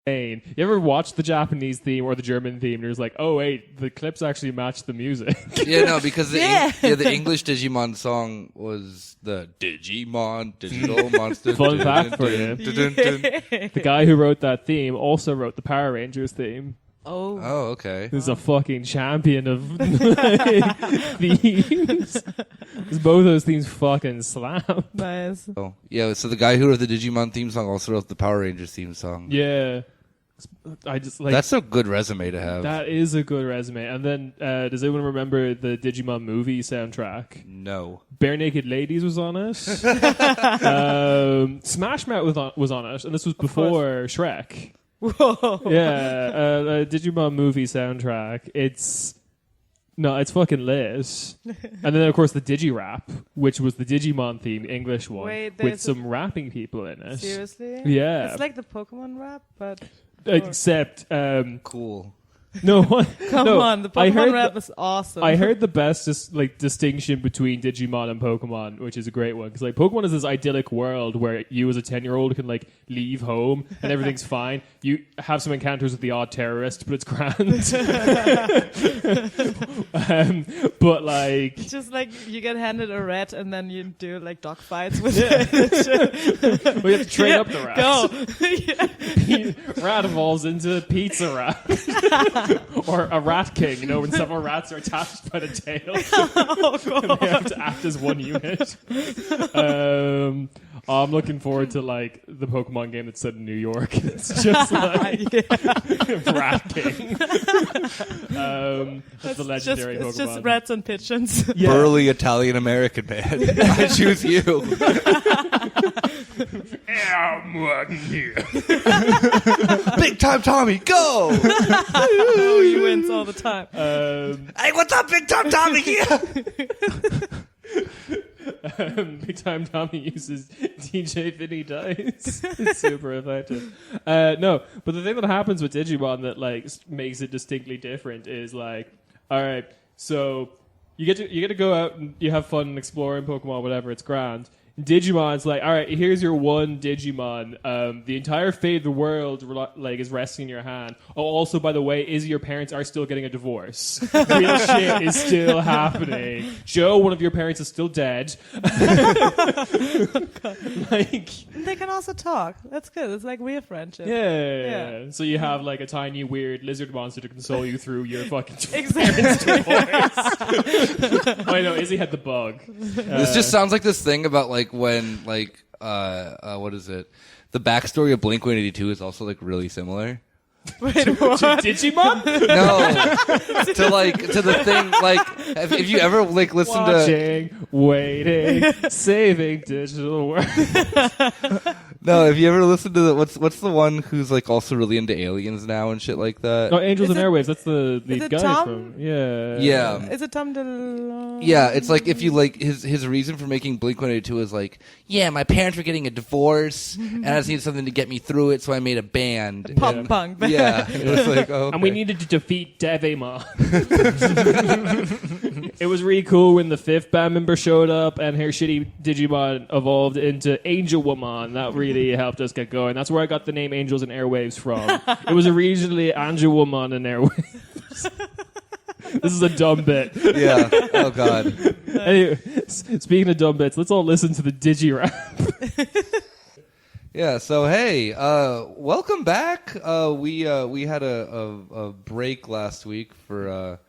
You ever watch the Japanese theme or the German theme and you're just like, oh wait, the clips actually match the music. Yeah, no, because the English Digimon song was the Digimon Digital Monster. Fun fact for you. The guy who wrote that theme also wrote the Power Rangers theme. Oh, okay. He's a fucking champion of themes. Both those themes fucking slam. Nice. Oh, yeah, so the guy who wrote the Digimon theme song also wrote the Power Rangers theme song. Yeah. I just like that's a good resume to have. That is a good resume. And then, does anyone remember the Digimon movie soundtrack? No. Bare Naked Ladies was on it. Smash Mouth was on it, and this was before Shrek. Whoa. Yeah, Digimon movie soundtrack. It's fucking lit. And then, of course, the Digi-Rap, which was the Digimon theme, English one, with some rapping people in it. Seriously? Yeah. It's like the Pokemon rap, but... Except... cool. No, Come on, the Pokemon rap is awesome. I heard the best distinction between Digimon and Pokemon, which is a great one. Because like Pokemon is this idyllic world where you as a 10-year-old can like leave home and everything's fine. You have some encounters with the odd terrorist, but it's grand. But like... just like you get handed a rat and then you do like dog fights with it. We have to train up the rat. Go. Rat evolves into Pizza Rat. Or a rat king, when several rats are attached by the tail. And they have to act as one unit. I'm looking forward to like the Pokemon game that's set in New York. It's just like Rat King. That's the legendary Pokemon. It's just rats and pigeons. Yeah. Burly Italian American man. I choose you. Big time Tommy, go! Oh, he wins all the time. Hey, what's up, Big time Tommy here? Big Time Tommy uses DJ Vinny Dice. It's super effective. No, but the thing that happens with Digimon that like makes it distinctly different is like, all right, so you get to go out and you have fun exploring Pokemon, whatever. It's grand. Digimon's like, all right, here's your one Digimon. The entire fate of the world is resting in your hand. Oh, also, by the way, your parents are still getting a divorce. Real shit is still happening. Joe, one of your parents is still dead. They can also talk. That's good. It's like real friendship. Yeah. So you have like a tiny weird lizard monster to console you through your fucking parents' divorce. I know, Izzy had the bug. This just sounds like this thing about like when like what is it? The backstory of Blink-182 is also like really similar. Wait, to Digimon? No, to the thing like if you ever like listen waiting, saving digital world. No, if you ever listen to what's the one who's like also really into aliens now and shit like that? Oh, Angels and Airwaves. That's the guy Tom? from yeah. Is it Tom DeLonge? Yeah, it's like if you like his reason for making Blink-182 is like, yeah, my parents were getting a divorce and I just needed something to get me through it, so I made a band. Pop punk band. Yeah, it was like, oh, okay. And we needed to defeat Devimon. It was really cool when the 5th band member showed up and her shitty Digimon evolved into Angel Woman. That really helped us get going. That's where I got the name Angels and Airwaves from. It was originally Angel Woman and Airwaves. This is a dumb bit. Yeah. Oh, God. Anyway, speaking of dumb bits, let's all listen to the Digi-Rap. Yeah, so hey, welcome back. We had a break last week for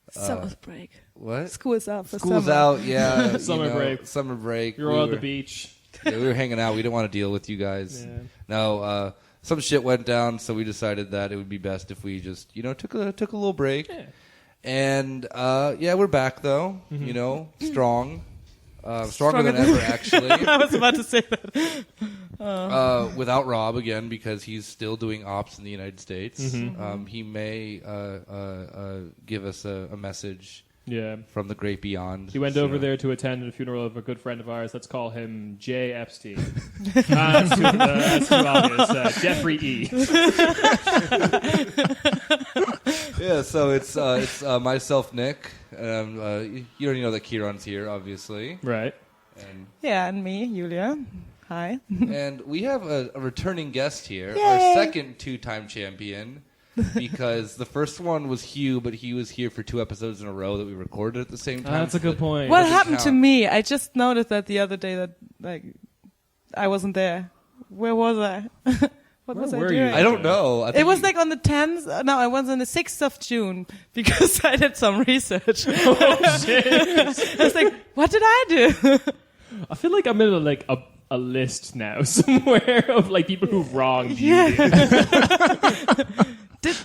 summer break. What? School's out for School's summer. out, yeah. Summer break. Summer break. You're on the beach. Yeah, we were hanging out. We didn't want to deal with you guys. Yeah. No, some shit went down, so we decided that it would be best if we just, took a little break. Yeah. And we're back though. Mm-hmm. Strong. Stronger than ever, actually. I was about to say that. Without Rob again, because he's still doing ops in the United States. Mm-hmm. He may give us a message from the great beyond. He went over there to attend a funeral of a good friend of ours. Let's call him J. Epstein. That's too obvious. Jeffrey E. Yeah, so it's myself, Nick. You already know that Ciaran's here, obviously. Right. And yeah, and me, Julia. Hi. And we have a returning guest here, Yay. our second 2-time champion, because the first one was Hugh, but he was here for 2 episodes in a row that we recorded at the same time. That's a good point. What doesn't happened to count. me? I just noticed that the other day that I wasn't there. Where was I? What was I were doing? you? I don't know. I think It was on the 10th. No, I was on the 6th of June because I did some research. Oh, shit. I was like, what did I do? I feel like I'm in a list now somewhere of people who wronged you. Yeah.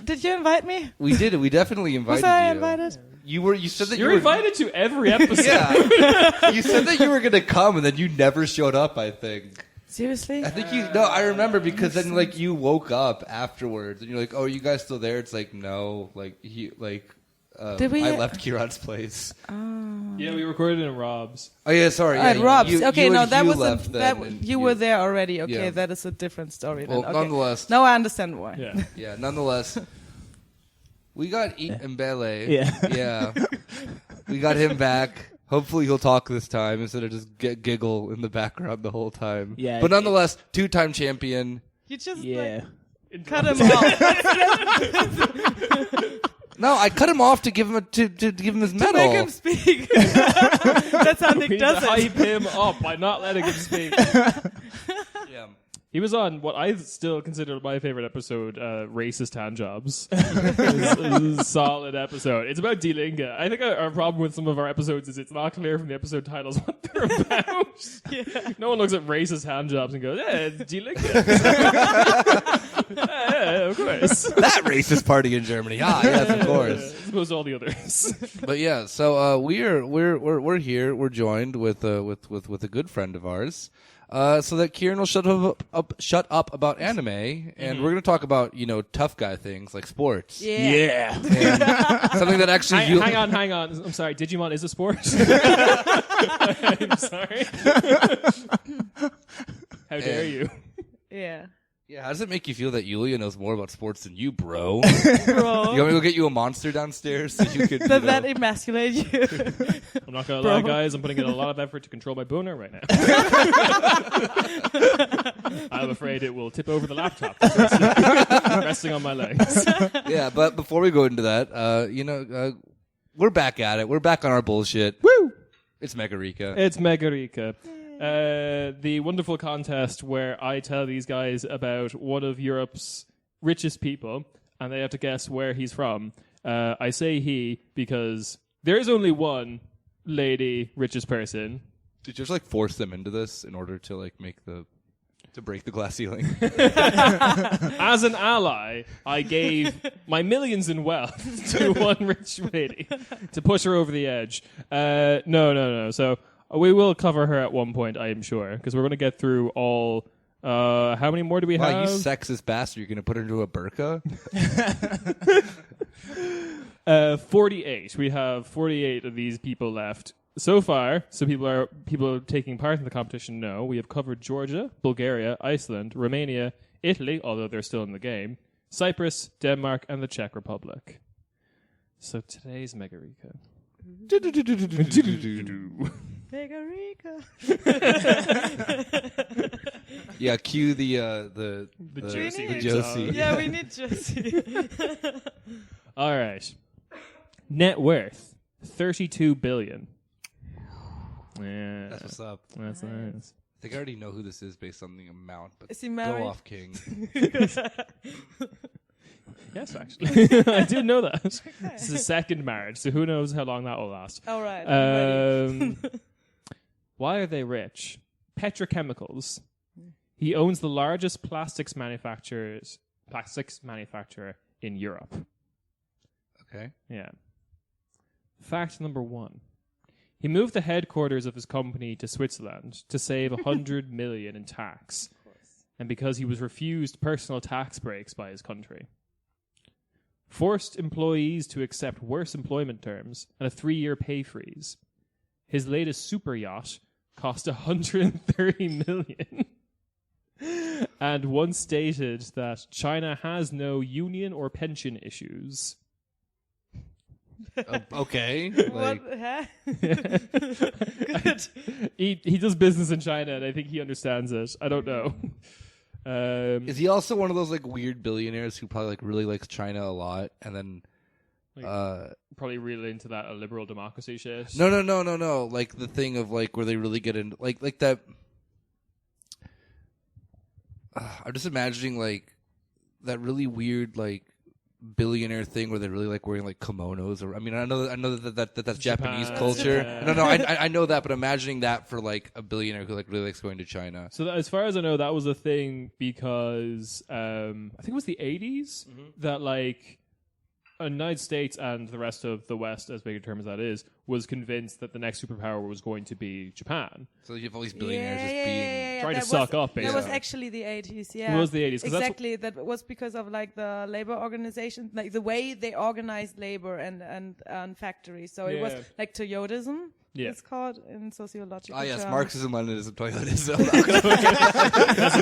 Did you invite me? we did it. We definitely invited Was I you. invited? You said that You're you were invited to every episode. Yeah. You said that you were going to come, and then you never showed up, I think. Seriously? I think you... No, I remember because then, you woke up afterwards, and you're like, oh, are you guys still there? It's like, no. Did we- I left Ciaran's place. Yeah, we recorded it in Rob's. Oh, yeah, sorry. At Yeah, Rob's. you Okay, and no, that Hugh was left then, and you were there already. Okay, Yeah. that is a different story. Well, then. Okay. nonetheless... Now I understand why. Yeah. Yeah, nonetheless... We got Mbelle. Yeah. Yeah. We got him back. Hopefully he'll talk this time instead of just giggle in the background the whole time. Yeah, But nonetheless, 2-time champion. You just Yeah. cut him off. No, I cut him off to give him to give him his to medal. make him speak. That's how We Nick need to does it. hype him up by not letting him speak. Yeah. He was on what I still consider my favorite episode, Racist Hand Jobs. It was a solid episode. It's about D-Linga. I think our problem with some of our episodes is it's not clear from the episode titles what they're about. Yeah. No one looks at Racist Hand Jobs and goes, yeah, it's D-Linga. yeah, of course. That racist party in Germany. Ah, yes, of course. As opposed to all the others. But yeah, so we're here. We're joined with a good friend of ours. So that Ciaran will shut up about anime, and we're going to talk about tough guy things like sports. Yeah. And something that actually hang on. I'm sorry. Digimon is a sport. I'm sorry. How dare you? Yeah. Yeah, how does it make you feel that Yulia knows more about sports than you, bro? Bro. You want me to go get you a monster downstairs so you could? Does that emasculate you? I'm not gonna lie, guys. I'm putting in a lot of effort to control my boner right now. I'm afraid it will tip over the laptop, resting on my legs. Yeah, but before we go into that, we're back at it. We're back on our bullshit. Woo! It's Megarika. It's Megarika. The wonderful contest where I tell these guys about one of Europe's richest people, and they have to guess where he's from. I say he because there is only one lady richest person. Did you just force them into this in order to break the glass ceiling? As an ally, I gave my millions in wealth to one rich lady to push her over the edge. No. So we will cover her at one point, I am sure, because we're going to get through all... how many more do we Wow, have? you sexist bastard. You're going to put her into a burqa? 48. We have 48 of these people left. So far, so people taking part in the competition know, we have covered Georgia, Bulgaria, Iceland, Romania, Italy, although they're still in the game, Cyprus, Denmark, and the Czech Republic. So today's Megarika. Megarika. Yeah, cue the Josie. the Josie. Yeah, we need Josie. All right. Net worth, 32 billion. Yeah, That's what's up. that's nice. I think I already know who this is based on the amount, but Is he married? go off, King. Yes, actually. I did know that. This is his second marriage, so who knows how long that will last. All right. I'm ready. Why are they rich? Petrochemicals. He owns the largest plastics manufacturer in Europe. Okay. Yeah. Fact number 1. He moved the headquarters of his company to Switzerland to save 100 million in tax, and because he was refused personal tax breaks by his country. Forced employees to accept worse employment terms and a 3-year pay freeze. His latest super yacht cost 130 million. And once stated that China has no union or pension issues. Okay. What? Like, Huh? Good. He does business in China, and I think he understands it. I don't know. is he also one of those like weird billionaires who probably like really likes China a lot, and then Probably really into that liberal democracy shit. no. Like the thing of like where they really get into like that. I'm just imagining like that really weird like billionaire thing where they really like wearing like kimonos, or I mean I know that's Japanese culture. Yeah. No, I know that, but imagining that for like a billionaire who like really likes going to China. So as far as I know, that was a thing because I think it was the 80s that like the United States and the rest of the West, as big a term as that is, was convinced that the next superpower was going to be Japan. So you have all these billionaires just being trying to That suck up, That was basically. actually the 80s, yeah. It was the 80s. 'Cause Exactly. That was because of like the labor organization, like the way they organized labor and factories. So it was Yeah. like Toyotism. Yeah. It's called in sociological yes, terms. Marxism, Leninism, Toyotism.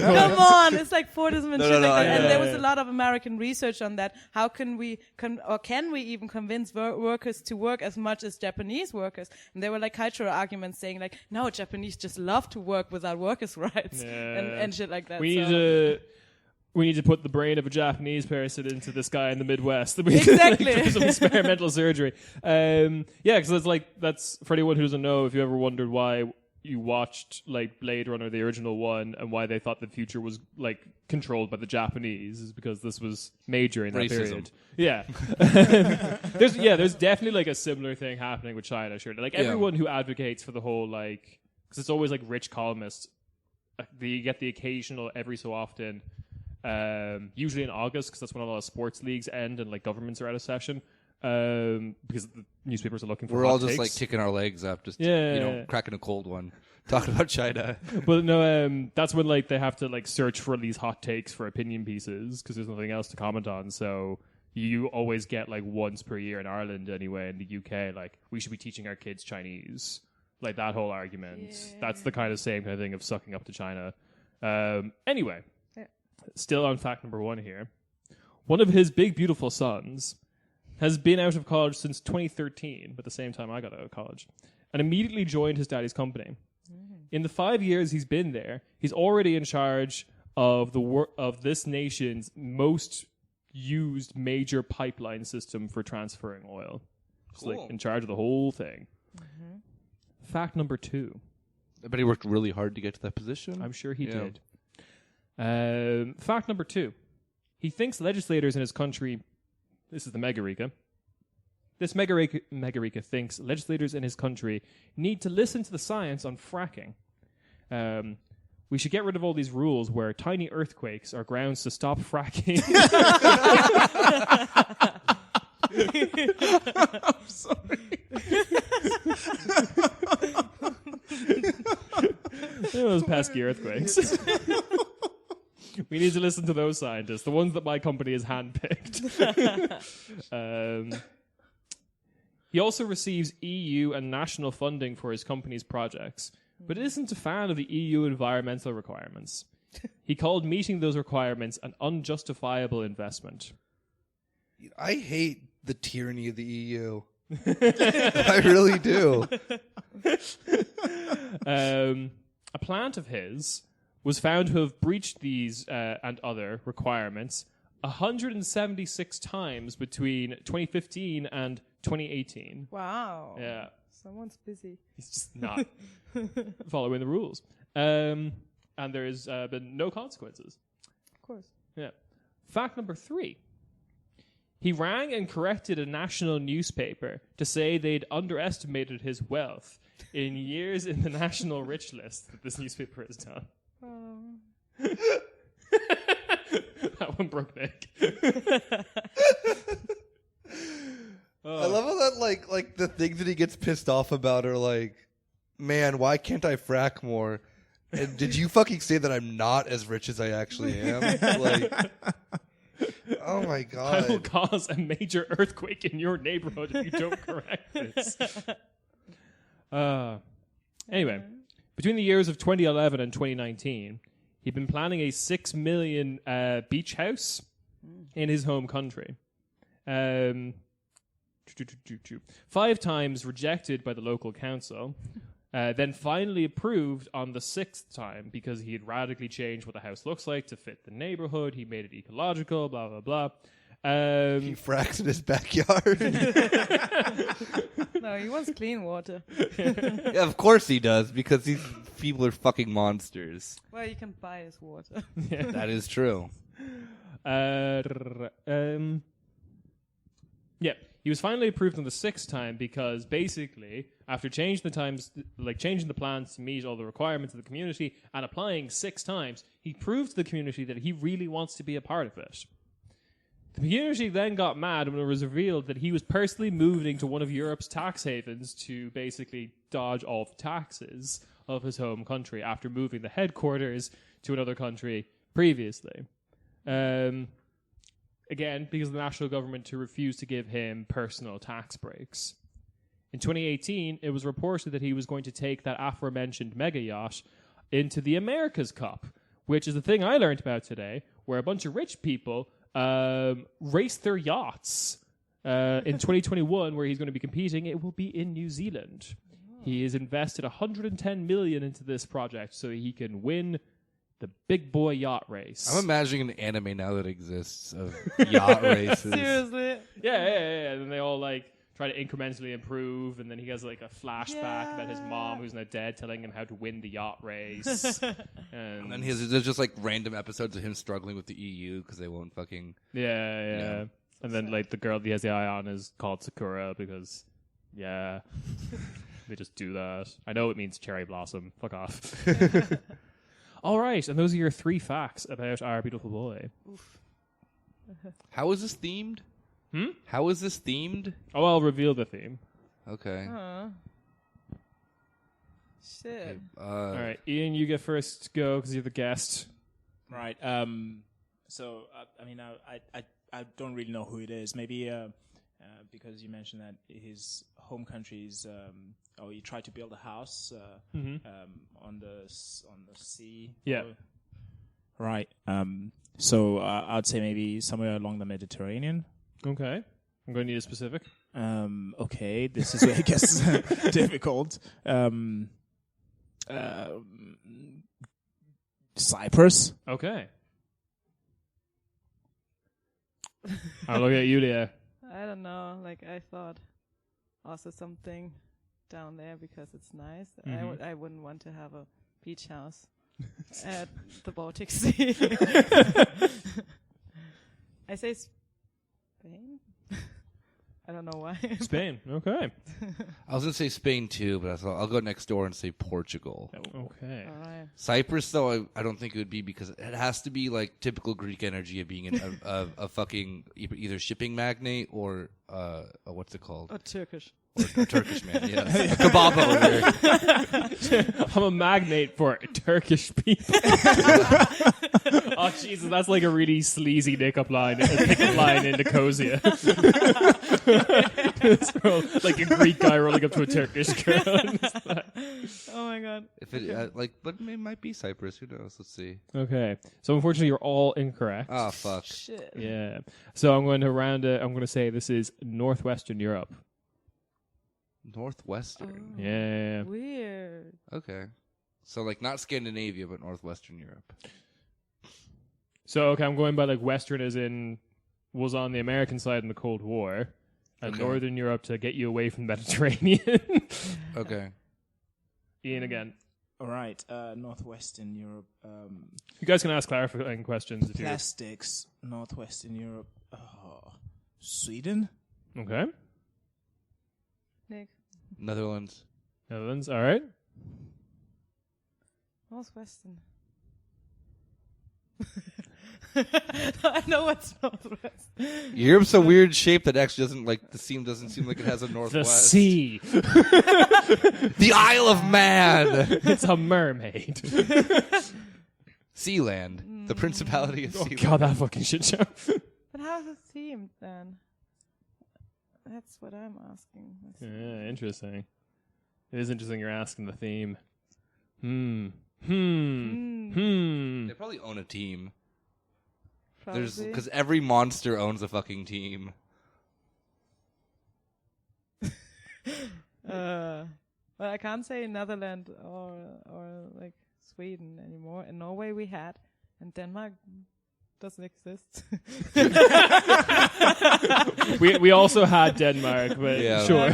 Come on, it's like Fordism and No, shit no, like that. I And know. there was a lot of American research on that. How can we can we even convince workers to work as much as Japanese workers? And there were like cultural arguments saying like, no, Japanese just love to work without workers' rights and shit like that. We need to put the brain of a Japanese person into this guy in the Midwest. Exactly. Do some experimental surgery. Because that's for anyone who doesn't know. If you ever wondered why you watched like Blade Runner, the original one, and why they thought the future was like controlled by the Japanese, is because this was major in that Racism. period. Yeah, there's definitely like a similar thing happening with China. Sure, like everyone who advocates for the whole like, because it's always like rich columnists. You get the occasional every so often. Usually in August, because that's when a lot of sports leagues end and like governments are out of session, because the newspapers are looking for We're hot all just takes. like kicking our legs up, just Yeah. cracking a cold one, talking about China. But no, that's when like they have to like search for these hot takes for opinion pieces because there's nothing else to comment on. So you always get like once per year in Ireland anyway. In the UK, like we should be teaching our kids Chinese. Like that whole argument. That's the kind of same kind of thing of sucking up to China. Anyway. Still on fact number 1 here. One of his big, beautiful sons has been out of college since 2013, at the same time I got out of college, and immediately joined his daddy's company. In the 5 years he's been there, he's already in charge of of this nation's most used major pipeline system for transferring oil. He's like in charge of the whole thing. Fact number 2. I bet he worked really hard to get to that position. I'm sure he did. Fact number 2. He thinks legislators in his country... This is the Megarika. This Megarika thinks legislators in his country need to listen to the science on fracking. We should get rid of all these rules where tiny earthquakes are grounds to stop fracking. I'm sorry. Those pesky earthquakes. We need to listen to those scientists, the ones that my company has handpicked. He also receives EU and national funding for his company's projects, but isn't a fan of the EU environmental requirements. He called meeting those requirements an unjustifiable investment. I hate the tyranny of the EU. I really do. A plant of his was found to have breached these and other requirements 176 times between 2015 and 2018. Wow. Yeah. Someone's busy. He's just not following the rules. And there's been no consequences. Of course. Yeah. Fact number 3. He rang and corrected a national newspaper to say they'd underestimated his wealth in years in the national rich list that this newspaper has done. That one broke Nick. I love how that like the things that he gets pissed off about are like, man, why can't I frack more? And did you fucking say that I'm not as rich as I actually am? Like, oh my I will god. cause a major earthquake in your neighborhood if you don't correct this. Anyway, between the years of 2011 and 2019, he'd been planning a 6 million beach house in his home country. 5 times rejected by the local council, then finally approved on the 6th time because he had radically changed what the house looks like to fit the neighborhood. He made it ecological, blah, blah, blah. He fracks in his backyard. No, he wants clean water. Yeah, of course he does, because these people are fucking monsters. Well, you can buy his water. That is true. Yeah, he was finally approved on the 6th time because basically, after changing the plans to meet all the requirements of the community and applying 6 times, he proved to the community that he really wants to be a part of it. The community then got mad when it was revealed that he was personally moving to one of Europe's tax havens to basically dodge all the taxes of his home country after moving the headquarters to another country previously. Again, because of the national government to refuse to give him personal tax breaks. In 2018, it was reported that he was going to take that aforementioned mega yacht into the America's Cup, which is the thing I learned about today, where a bunch of rich people race their yachts. In 2021, where he's going to be competing, it will be in New Zealand. He has invested $110 million into this project so he can win the big boy yacht race. I'm imagining an anime now that exists of yacht races. Seriously? Yeah. And then they all like try to incrementally improve, and then he has like a flashback about his mom who's now dead telling him how to win the yacht race. And then there's just like random episodes of him struggling with the EU because they won't fucking... Yeah. And then like the girl that he has the eye on is called Sakura because, they just do that. I know it means cherry blossom. Fuck off. All right, and those are your 3 facts about our beautiful boy. How is this themed? How is this themed? Oh, I'll reveal the theme. Okay. Shit. All right, Ian, you get first go because you're the guest. Right. So I mean, I don't really know who it is. Maybe because you mentioned that his home country is, or he tried to build a house on the sea. Yeah. Right. So I'd say maybe somewhere along the Mediterranean. Okay. I'm going to need a specific. Okay. This is where it gets difficult. Cyprus. Okay. I'll look at you, Leah. I don't know. Like, I thought also something down there because it's nice. I wouldn't want to have a beach house at the Baltic Sea. I say Spain. I don't know why. Spain. Okay. I was going to say Spain too, but I thought I'll go next door and say Portugal. Okay. All right. Cyprus, though, I don't think it would be because it has to be like typical Greek energy of being a fucking either shipping magnate or what's it called? Or Turkish. Or a Turkish man, yes. A kebab over. I'm a magnate for Turkish people. Oh, Jesus, that's like a really sleazy pickup line in Nicosia. Like a Greek guy rolling up to a Turkish girl. Oh my God. If it but it might be Cyprus. Who knows? Let's see. Okay, so unfortunately, you're all incorrect. Oh fuck. Shit. Yeah. So I'm going to round it. I'm going to say this is northwestern Europe. Northwestern. Yeah. Weird. Okay. So like not Scandinavia, but Northwestern Europe. So okay, I'm going by like Western as in was on the American side in the Cold War, and Okay. Northern Europe to get you away from the Mediterranean. Okay. Ian again. All right. Northwestern Europe. You guys can ask clarifying questions if Plastics. Northwestern Europe. Sweden. you're okay. Nick. Netherlands. Netherlands. All right. Northwestern. I know what's northwest. Europe's a weird shape that actually doesn't seem like it has a The northwest. sea. The Isle of Man. It's a mermaid. Sealand. The Principality of Oh Sealand. God, that fucking shit show. But how's it themed then? That's what I'm asking. Yeah, interesting. It is interesting you're asking the theme. They probably own a team. Probably. Because every monster owns a fucking team. Well, I can't say Netherlands or like Sweden anymore. In Norway we had, and Denmark doesn't exist. We also had Denmark, but Yeah. sure.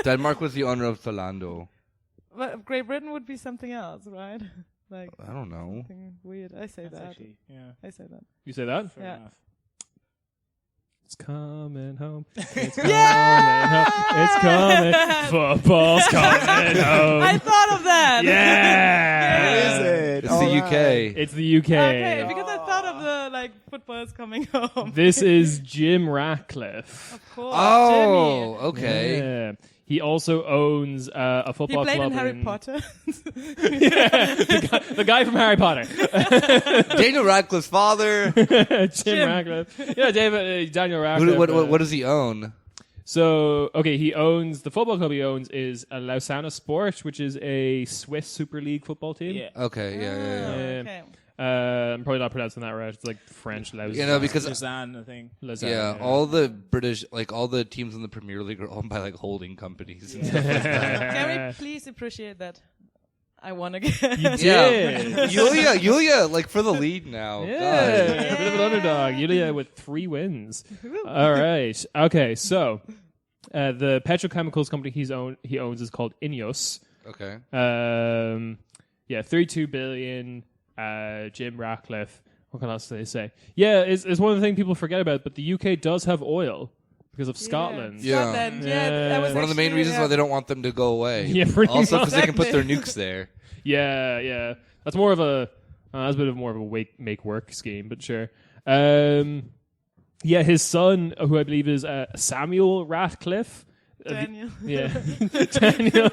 Denmark was the owner of Zalando. But Great Britain would be something else, right? Like I don't know. something weird. I say That's that. actually, yeah, I say that. You say that? fair Yeah. enough. It's coming home. It's coming home. It's coming. Football's coming home. I thought of that. Yeah. What is it? It's the UK. It's the UK. Okay, because I thought of the like football is coming home. This is Jim Ratcliffe. Of course, Oh, okay. Yeah. He also owns a Jimmy. He football played club in Harry Potter. Yeah, the guy from Harry Potter. Daniel Radcliffe's father. Jim Ratcliffe. Yeah, Daniel Radcliffe. What does he own? So, okay, he owns, the football club he owns is a Lausanne Sport, which is a Swiss Super League football team. Yeah. Okay, yeah. Okay. I'm probably not pronouncing that right. It's like French Lausanne. You know, because Lausanne, I think. Lausanne, yeah, all the British, like all the teams in the Premier League are owned by like holding companies. And stuff like that. Can we please appreciate that? I won again. You did. Yulia, like for the lead now. Yeah, God. a bit of an underdog. Yulia with 3 wins. All right. Okay, so the petrochemicals company he owns is called Ineos. Okay. Yeah, 32 billion. Jim Ratcliffe. What can else they say? Yeah, it's one of the things people forget about. But the UK does have oil because of Scotland. Yeah. Scotland. Yeah. That was One of the main actually, reasons why they don't want them to go away. Yeah, pretty also much. because they can put their nukes there. Yeah. That's more of a that's a bit of more of a make work scheme, but sure. Yeah, his son, who I believe is Samuel Ratcliffe. Daniel. Yeah, Daniel.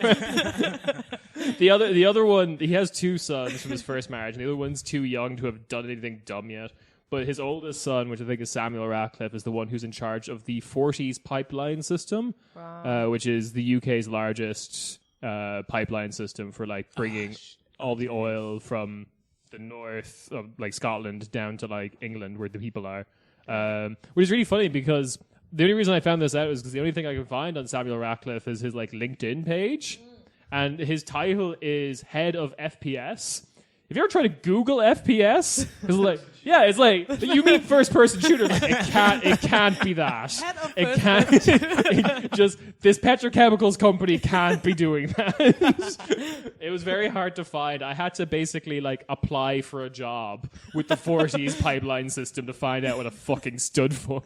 The other one, he has 2 sons from his first marriage, and the other one's too young to have done anything dumb yet. But his oldest son, which I think is Samuel Ratcliffe, is the one who's in charge of the Forties pipeline system, which is the UK's largest pipeline system for like bringing all the oil from the north of like Scotland down to like England, where the people are. Which is really funny because the only reason I found this out is because the only thing I can find on Samuel Ratcliffe is his like LinkedIn page, and his title is head of FPS. If you ever try to Google FPS, it's like you mean first person shooter. Like, it can't be that. Head of It first can't. It just this petrochemicals company can't be doing that. It was very hard to find. I had to basically like apply for a job with the Forties pipeline system to find out what it fucking stood for.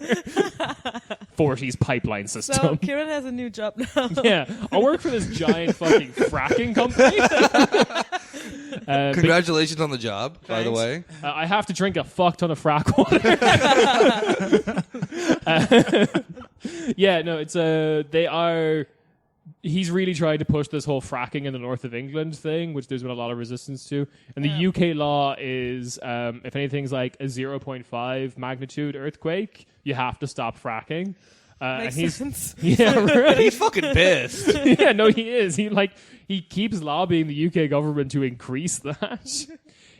Forties pipeline So system. Ciaran has a new job now. Yeah, I'll work for this giant fucking fracking company. Congratulations on the job, by the way. I have to drink a fuck ton of frack water. Yeah, no, it's they are. He's really trying to push this whole fracking in the north of England thing, which there's been a lot of resistance to. And the UK law is, if anything's like a 0.5 magnitude earthquake, you have to stop fracking. Makes and he's, sense. yeah, right. He's fucking pissed. Yeah, no, he is. He keeps lobbying the UK government to increase that.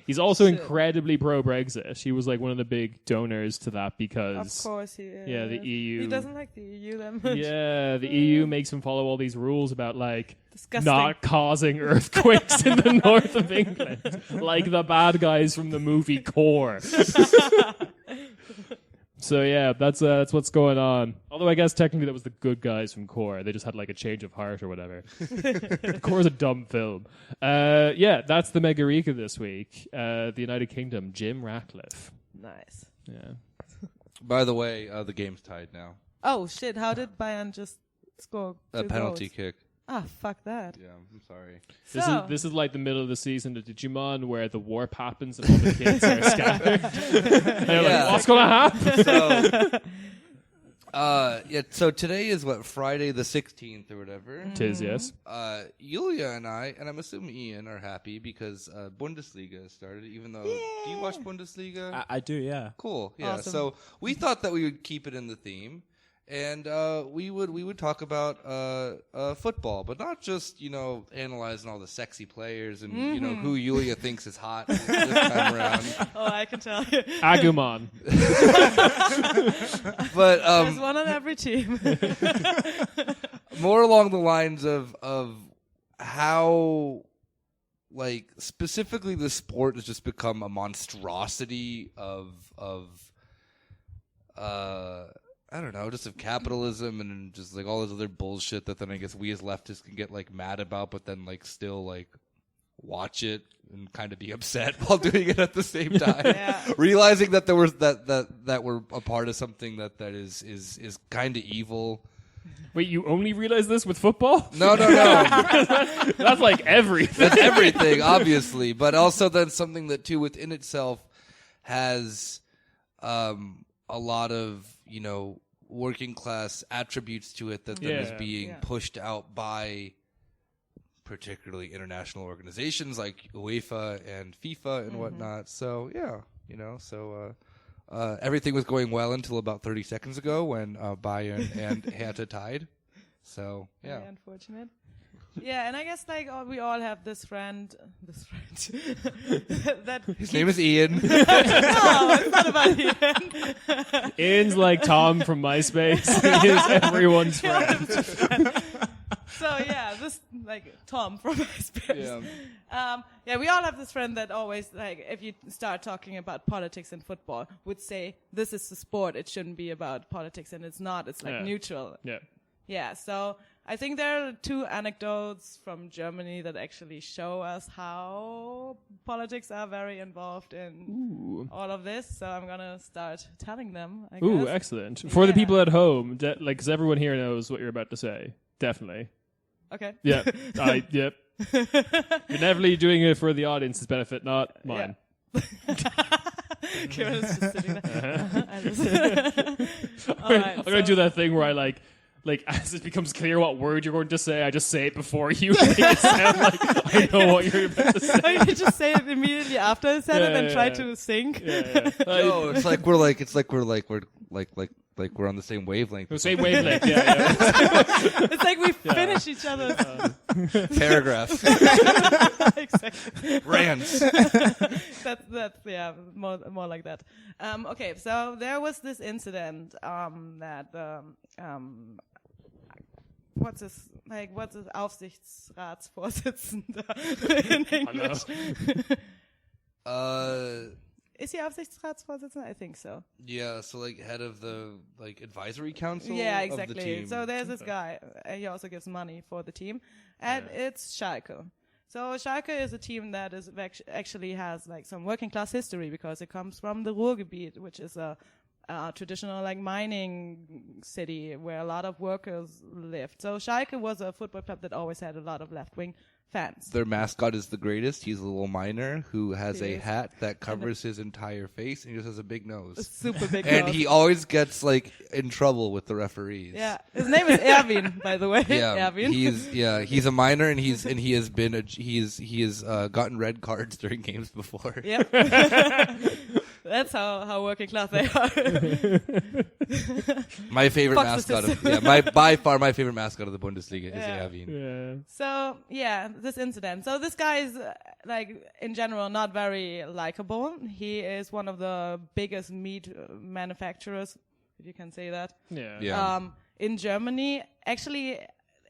He's also incredibly pro-Brexit. He was like one of the big donors to that because, Of course he is. yeah, the EU. He doesn't like the EU that much. Yeah, the EU makes him follow all these rules about like Disgusting. not causing earthquakes in the north of England, like the bad guys from the movie Core. So yeah, that's what's going on. Although I guess technically that was the good guys from Core. They just had like a change of heart or whatever. Core's a dumb film. Yeah, that's the Megarika this week. The United Kingdom, Jim Ratcliffe. Nice. Yeah. By the way, the game's tied now. Oh shit! How did Bayern just score? A 2 penalty goals? kick. Ah, fuck that. Yeah, I'm sorry. This is like the middle of the season of Digimon where the warp happens and all the kids are scattered. And they're Yeah. like, what's going to happen? So, so today is what, Friday the 16th or whatever. Tis, yes. Yulia and I, and I'm assuming Ian, are happy because Bundesliga started, even though... Do you watch Bundesliga? I do, yeah. Cool, yeah. Awesome. So we thought that we would keep it in the theme And we would talk about football, but not just analyzing all the sexy players and who Yulia thinks is hot this time around. Oh, I can tell you. Agumon. But There's one on every team. more along the lines of how, like, specifically the sport has just become a monstrosity of I don't know, just of capitalism and just like all this other bullshit that then I guess we as leftists can get like mad about, but then like still like watch it and kind of be upset while doing it at the same time. Yeah. Realizing that there was that we're a part of something that is kind of evil. Wait, you only realize this with football? No. That's like everything. That's everything, obviously, but also then something that too within itself has a lot of working class attributes to it that then is being pushed out by particularly international organizations like UEFA and FIFA and whatnot. So everything was going well until about 30 seconds ago when Bayern and Hertha tied. So yeah, Very unfortunate. Yeah, and I guess like we all have this friend. that his name is Ian. No, it's not about Ian. Ian's like Tom from MySpace. He is everyone's friend. So yeah, this like Tom from MySpace. Yeah, we all have this friend that always like if you start talking about politics and football would say this is the sport. It shouldn't be about politics, and it's not. It's like neutral. Yeah. Yeah, so I think there are 2 anecdotes from Germany that actually show us how politics are very involved in all of this. So I'm going to start telling them, I Ooh, guess. excellent. For the people at home, because everyone here knows what you're about to say. Definitely. Okay. Yeah. Yep. You're definitely doing it for the audience's benefit, not mine. Ciaran is just sitting there. All right, I'm going to do that thing where I like as it becomes clear what word you're going to say, I just say it before you make it sound like I know what you're about to say. Or you just say it immediately after I said it and try to sync. No, it's like we're on the same wavelength. The same wavelength, yeah. It's like we finish each other's Paragraph. exactly. Rants. That's more like that. Okay, so there was this incident that what's his Aufsichtsratsvorsitzender in English? Is he Aufsichtsratsvorsitzender? I think so. Yeah, so like head of the like advisory council. Yeah, of the exactly. team. So there's this guy. He also gives money for the team, and it's Schalke. So Schalke is a team that is actually has like some working class history because it comes from the Ruhrgebiet, which is a traditional like mining city where a lot of workers lived. So Schalke was a football club that always had a lot of left wing fans. Their mascot is the greatest. He's a little miner who has a hat that covers his entire face and he just has a big nose. A super big and nose. he always gets like in trouble with the referees. Yeah, his name is Erwin, by the way. Yeah, Erwin. he's a miner and he has been he has gotten red cards during games before. Yep. That's how working class they are. My favorite Fuck the mascot by far my favorite mascot of the Bundesliga is Erwin. Yeah. So yeah, this incident. So this guy is like in general not very likable. He is one of the biggest meat manufacturers, if you can say that. Yeah. In Germany, actually,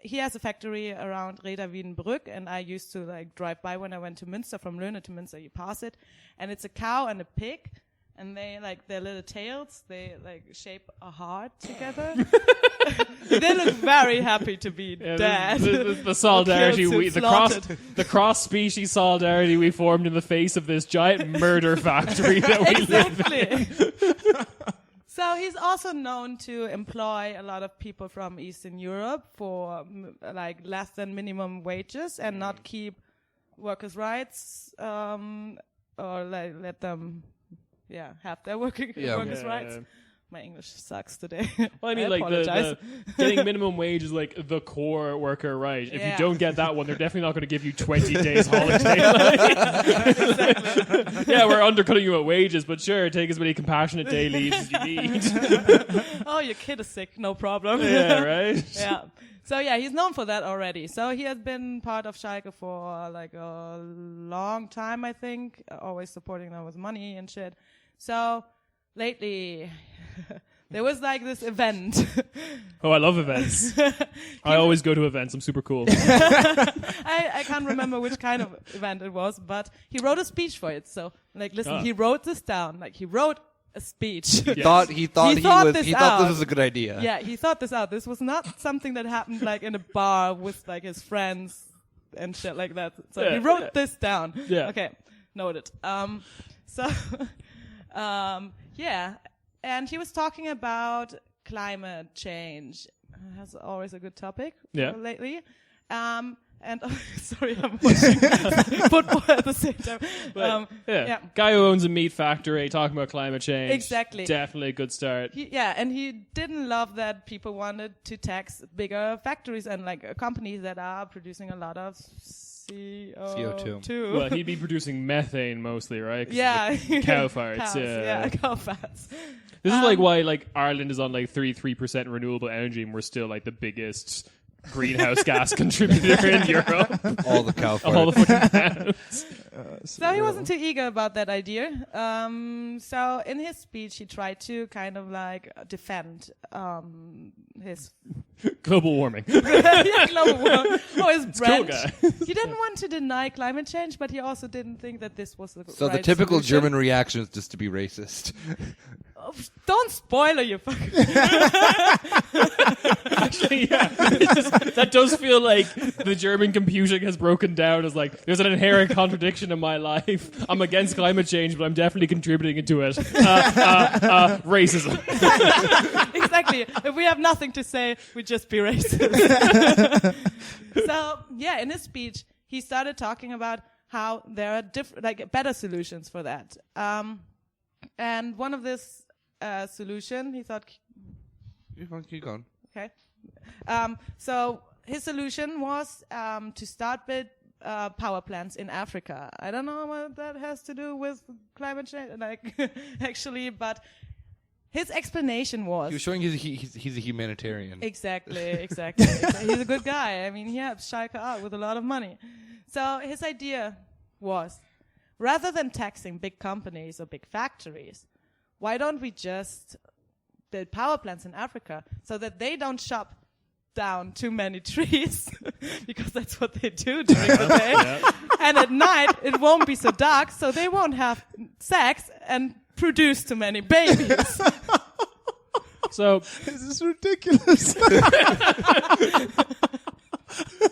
he has a factory around Reda Wiedenbrück, and I used to like drive by when I went to Münster. From Löhne to Münster, you pass it, and it's a cow and a pig, and they like their little tails. They like shape a heart together. They look very happy to be dead. The solidarity the cross species solidarity we formed in the face of this giant murder factory that we live in. So he's also known to employ a lot of people from Eastern Europe for like less than minimum wages and not keep workers' rights or let them have their workers' rights. My English sucks today. Well, I mean, like apologize. the getting minimum wage is like the core worker right. If you Yeah. don't get that one, they're definitely not going to give you 20 days holiday. Yeah, we're undercutting you at wages, but sure, take as many compassionate day leaves as you need. Oh, your kid is sick. No problem. Yeah, right. Yeah. So yeah, he's known for that already. So he has been part of Schalke for like a long time, I think, always supporting them with money and shit. So lately, there was like this event. Oh, I love events. I always go to events. I'm super cool. I can't remember which kind of event it was, but he wrote a speech for it. So like, listen, he wrote this down. Like he wrote a speech. He thought this out. was a good idea. Yeah, he thought this out. This was not something that happened like in a bar with like his friends and shit like that. So he wrote this down. Yeah. Okay, noted. Yeah, and he was talking about climate change. That's always a good topic lately. And sorry, I'm watching football at the same time. Guy who owns a meat factory talking about climate change. Exactly. Definitely a good start. And he didn't love that people wanted to tax bigger factories and like companies that are producing a lot of CO2. Well, he'd be producing methane mostly, right? 'Cause Yeah. cow farts. Cows, cow farts. This is like why like Ireland is on like 33% renewable energy and we're still like the biggest greenhouse gas contributor in Europe. All the cow farts. All the fucking cows. So he wasn't too eager about that idea. So in his speech, he tried to kind of like defend his Global warming. global warming. His cool brand. guy. He didn't want to deny climate change, but he also didn't think that this was the So right the typical solution. German reaction is just to be racist. Oh, don't spoil it, you fucking. Actually, yeah. That does feel like the German computing has broken down as like, there's an inherent contradiction in my life. I'm against climate change, but I'm definitely contributing to it. Racism. Exactly. If we have nothing to say, we just be racist. So, yeah, in his speech, he started talking about how there are better solutions for that. And one of this solution, he thought... Keep going. Okay. So his solution was to start with power plants in Africa. I don't know what that has to do with climate change, like actually, but his explanation was... He was showing he's a humanitarian. Exactly. He's a good guy. I mean, he helps Schalke out with a lot of money. So his idea was, rather than taxing big companies or big factories, why don't we just build power plants in Africa so that they don't chop down too many trees, because that's what they do during the day. And at night, it won't be so dark, so they won't have sex and produce too many babies. So This is ridiculous.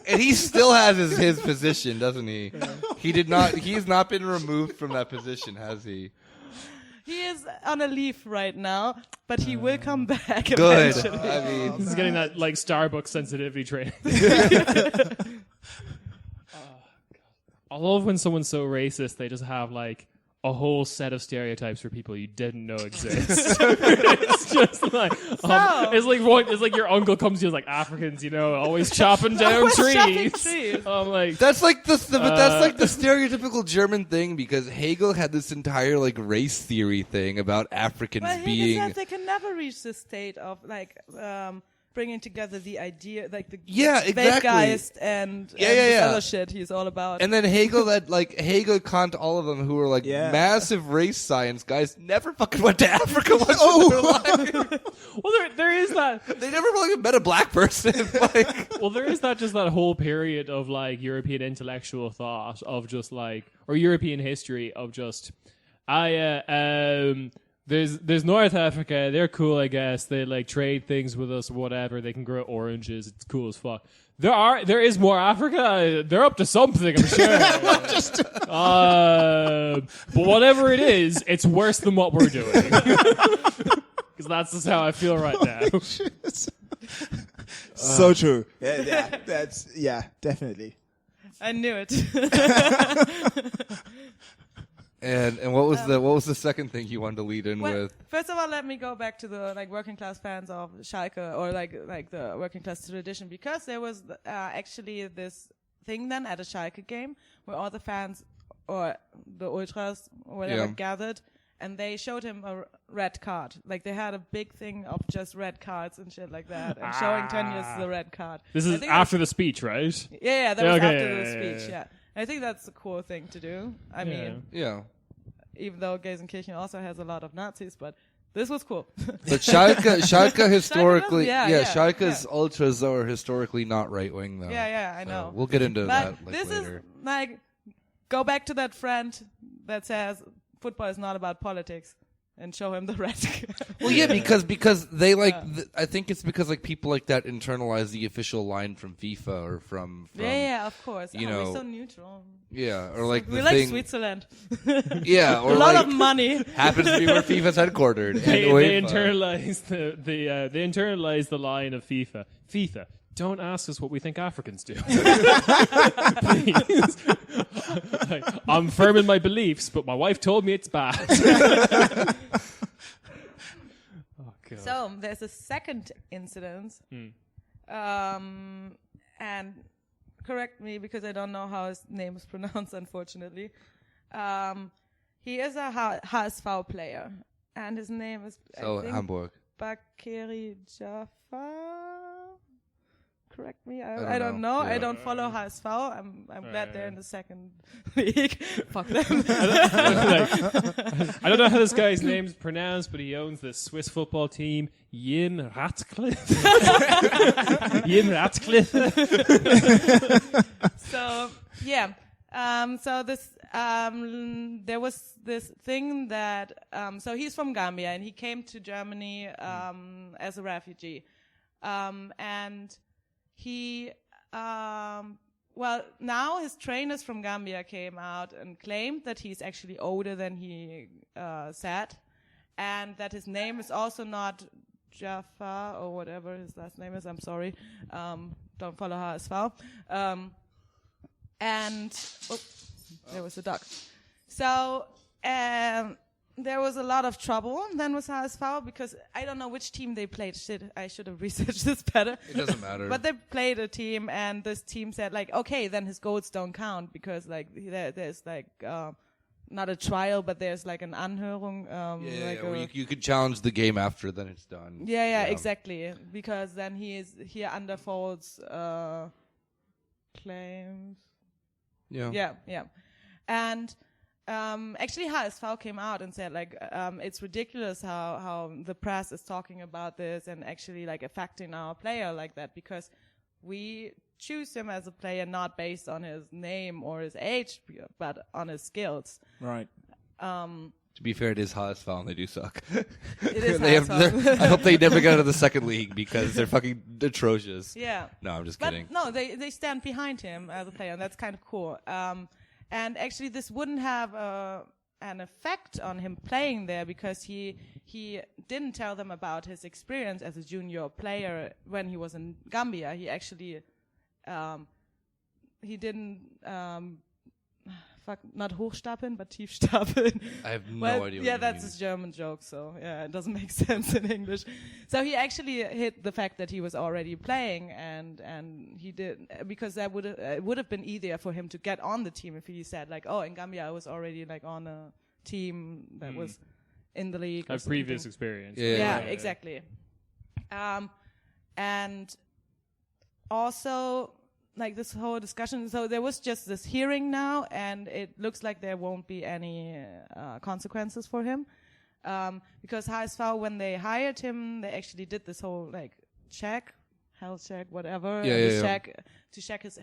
And he still has his position, doesn't he? He's not been removed from that position, has he? He is on a leaf right now, but he will come back Good. eventually. I mean, this is getting that like Starbucks sensitivity training. I love when someone's so racist they just have like a whole set of stereotypes for people you didn't know exist. It's just like it's like your uncle comes to you like Africans, always chopping down Always trees. chopping trees. I'm like, that's like the stereotypical German thing, because Hegel had this entire like race theory thing about Africans But he being. said they can never reach the state of like bringing together the idea, like the exactly. Zeitgeist and this other shit he's all about. And then Hegel, Kant, all of them who were like massive race science guys never fucking went to Africa once in their life. well, there is that. They never like met a black person. Like, well, there is just that whole period of like European intellectual thought of just like, or European history of just, There's North Africa. They're cool, I guess. They like trade things with us, whatever. They can grow oranges. It's cool as fuck. There is more Africa. They're up to something, I'm sure. But whatever it is, it's worse than what we're doing. Because that's just how I feel right now. So true. Yeah, definitely. I knew it. And what was the second thing you wanted to lead in Well, with? first of all, let me go back to the working class fans of Schalke, or like the working class tradition, because there was actually this thing then at a Schalke game where all the fans or the ultras or whatever gathered, and they showed him a red card. Like they had a big thing of just red cards and shit like that, and showing Tönnies the red card. This is after the speech, right? Yeah, that was after the speech. Yeah. I think that's a cool thing to do. I mean, even though Gelsenkirchen also has a lot of Nazis, but this was cool. But Schalke historically, Schalke's yeah. ultras are historically not right wing though. Yeah, I So know. we'll get into But that this later. is like, go back to that friend that says football is not about politics, and show him the red card. Well, yeah, because they I think it's because like people like that internalize the official line from FIFA or from yeah, of course. you We're know, so neutral. yeah, or like We the like thing, Switzerland. yeah, or A lot like of money. happens to be where FIFA's headquartered. They and UEFA. internalize they internalize the line of FIFA. FIFA, don't ask us what we think Africans do. Please. I'm firm in my beliefs, but my wife told me it's bad. Oh, God. So there's a second incident, and correct me because I don't know how his name is pronounced, unfortunately. He is a HSV player, and his name is I think Hamburg. Bakary Jaffa. Correct me. I I don't know. Yeah. I don't follow HSV. I'm glad they're in the second league. Fuck them. I don't know how this guy's name's pronounced, but he owns the Swiss football team, Yin Ratcliffe. Yin Ratcliffe. So yeah. So this there was this thing that so he's from Gambia and he came to Germany as a refugee, and he well, now his trainers from Gambia came out and claimed that he's actually older than he said, and that his name is also not Jaffa or whatever his last name is. I'm sorry, don't follow HSV. And there was a duck. So there was a lot of trouble then with HSV because I don't know which team they played. Shit, I should have researched this better. It doesn't matter. But they played a team, and this team said like, okay, then his goals don't count because like there's like not a trial, but there's like an Anhörung. Where you could challenge the game after, then it's done. Yeah, exactly. Because then he under false claims. Yeah. And actually HSV came out and said like it's ridiculous how the press is talking about this and actually like affecting our player like that, because we choose him as a player not based on his name or his age but on his skills. Right. To be fair, it is HSV and they do suck. It is I hope they never get out of the second league because they're fucking atrocious. Yeah. No, I'm just But kidding. no, they stand behind him as a player, and that's kind of cool. And actually, this wouldn't have an effect on him playing there because he didn't tell them about his experience as a junior player when he was in Gambia. He actually he didn't not hochstapeln but tiefstapeln. I have no idea. Yeah, what that's you his German joke, so yeah, it doesn't make sense in English. So he actually hit the fact that he was already playing, and he did, because that would have been easier for him to get on the team if he said like, oh, in Gambia I was already like on a team that was in the league. A previous experience. Yeah, exactly. And also, like this whole discussion, so there was just this hearing now, and it looks like there won't be any consequences for him, because HSV, when they hired him, they actually did this whole like health check, whatever, to check his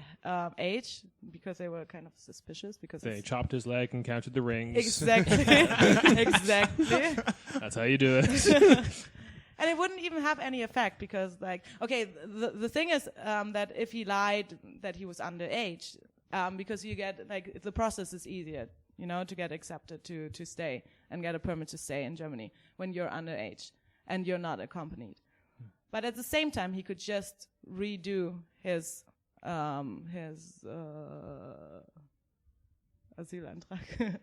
age, because they were kind of suspicious because They chopped his leg and counted the rings. exactly. That's how you do it. And it wouldn't even have any effect because, like, okay, the thing is that if he lied that he was underage, because you get, like, the process is easier, you know, to get accepted to stay and get a permit to stay in Germany when you're underage and you're not accompanied. But at the same time, he could just redo his Asylantrag.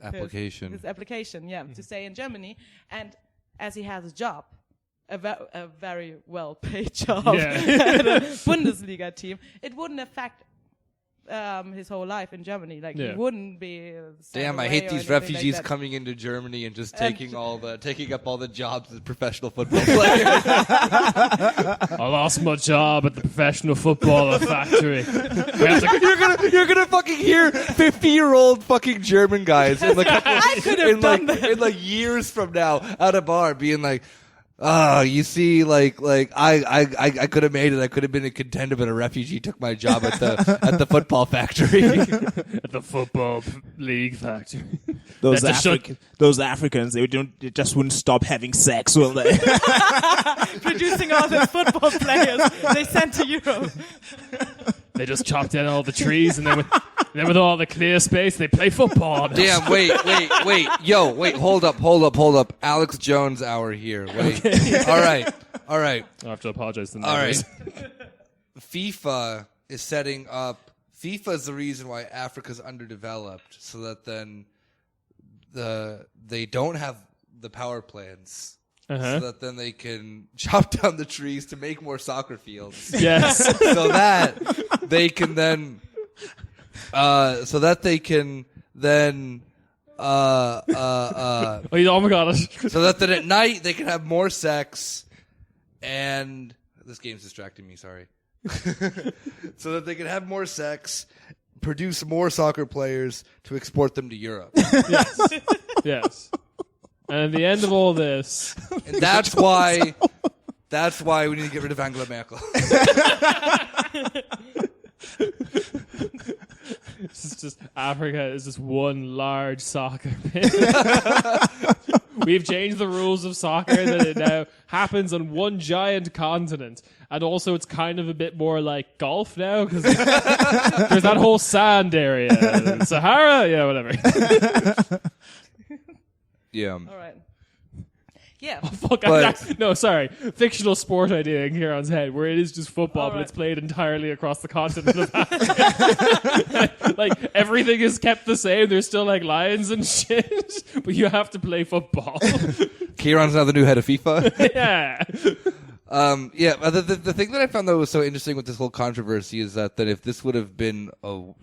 application. his application, to stay in Germany. And as he has a job, a very well-paid job at a Bundesliga team, it wouldn't affect his whole life in Germany. Like he wouldn't be. Damn, I hate these refugees coming into Germany and just taking up all the jobs as professional football players. I lost my job at the professional football factory. You're gonna fucking hear 50-year-old fucking German guys in like years from now at a bar being like, you see, like I could have made it. I could have been a contender, but a refugee took my job at the football factory. At the football league factory. Those Africans, they just wouldn't stop having sex, will they? Producing all the football players they sent to Europe. They just chop down all the trees, and then with all the clear space, they play football. Damn, wait. Yo, wait, hold up. Alex Jones hour here. Wait. Okay. All right. I have to apologize to the neighbors. All right. FIFA is setting up. FIFA is the reason why Africa's underdeveloped, so that then they don't have the power plants. So that then they can chop down the trees to make more soccer fields. Yes. So that they can then oh my god. So that then at night they can have more sex, and this game's distracting me, sorry. So that they can have more sex, produce more soccer players to export them to Europe. Yes. And at the end of all this, and that's why we need to get rid of Angela Merkel. It's just Africa is just one large soccer pit. We've changed the rules of soccer that it now happens on one giant continent. And also it's kind of a bit more like golf now because there's that whole sand area. Sahara? Yeah, whatever. Yeah. All right. Yeah. Oh, fuck, no, sorry. Fictional sport idea in Ciaran's head where it is just football, but it's played entirely across the continent of Africa. like, everything is kept the same. There's still, like, lions and shit, but you have to play football. Ciaran's now the new head of FIFA. Yeah. The thing that I found that was so interesting with this whole controversy is that if this would have been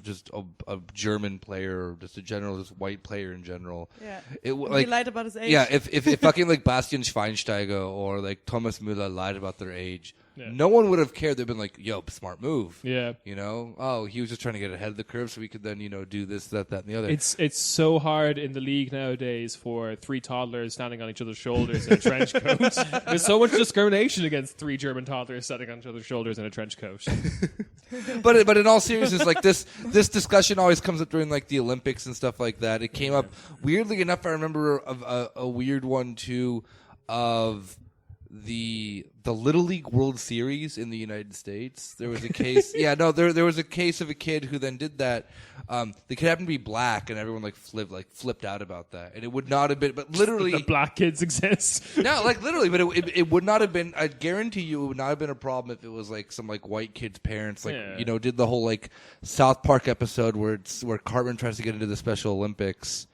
just a German player or just just white player in general, he lied about his age. Yeah, if fucking like Bastian Schweinsteiger or like Thomas Müller lied about their age, no one would have cared. They'd been like, "Yo, smart move." Yeah, he was just trying to get ahead of the curve so we could then do this, that, and the other. It's so hard in the league nowadays for three toddlers standing on each other's shoulders in a trench coat. There's so much discrimination against three German toddlers standing on each other's shoulders in a trench coat. But in all seriousness, like this discussion always comes up during like the Olympics and stuff like that. It came up weirdly enough. I remember a weird one too of the Little League World Series in the United States. There was a case. There was a case of a kid who then did that. The kid happened to be black, and everyone flipped out about that. And it would not have been, but literally, the black kids exist. No, like literally, but it would not have been. I guarantee you, it would not have been a problem if it was like some like white kid's parents, did the whole like South Park episode where Cartman tries to get into the Special Olympics.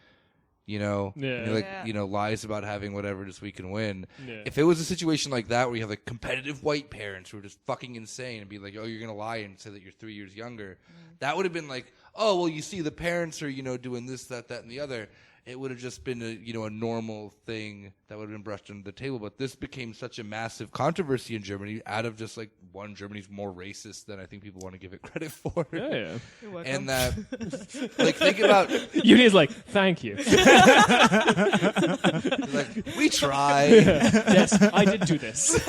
Lies about having whatever just we can win. Yeah. If it was a situation like that where you have like competitive white parents who are just fucking insane and be like, oh, you're going to lie and say that you're 3 years younger, that would have been like, oh, well, you see the parents are, doing this, that, and the other. It would have just been a normal thing that would have been brushed under the table. But this became such a massive controversy in Germany out of just like Germany's more racist than I think people want to give it credit for. Yeah. And that, like, think about Uni's like, thank you. Like, we tried. Yes, I did do this.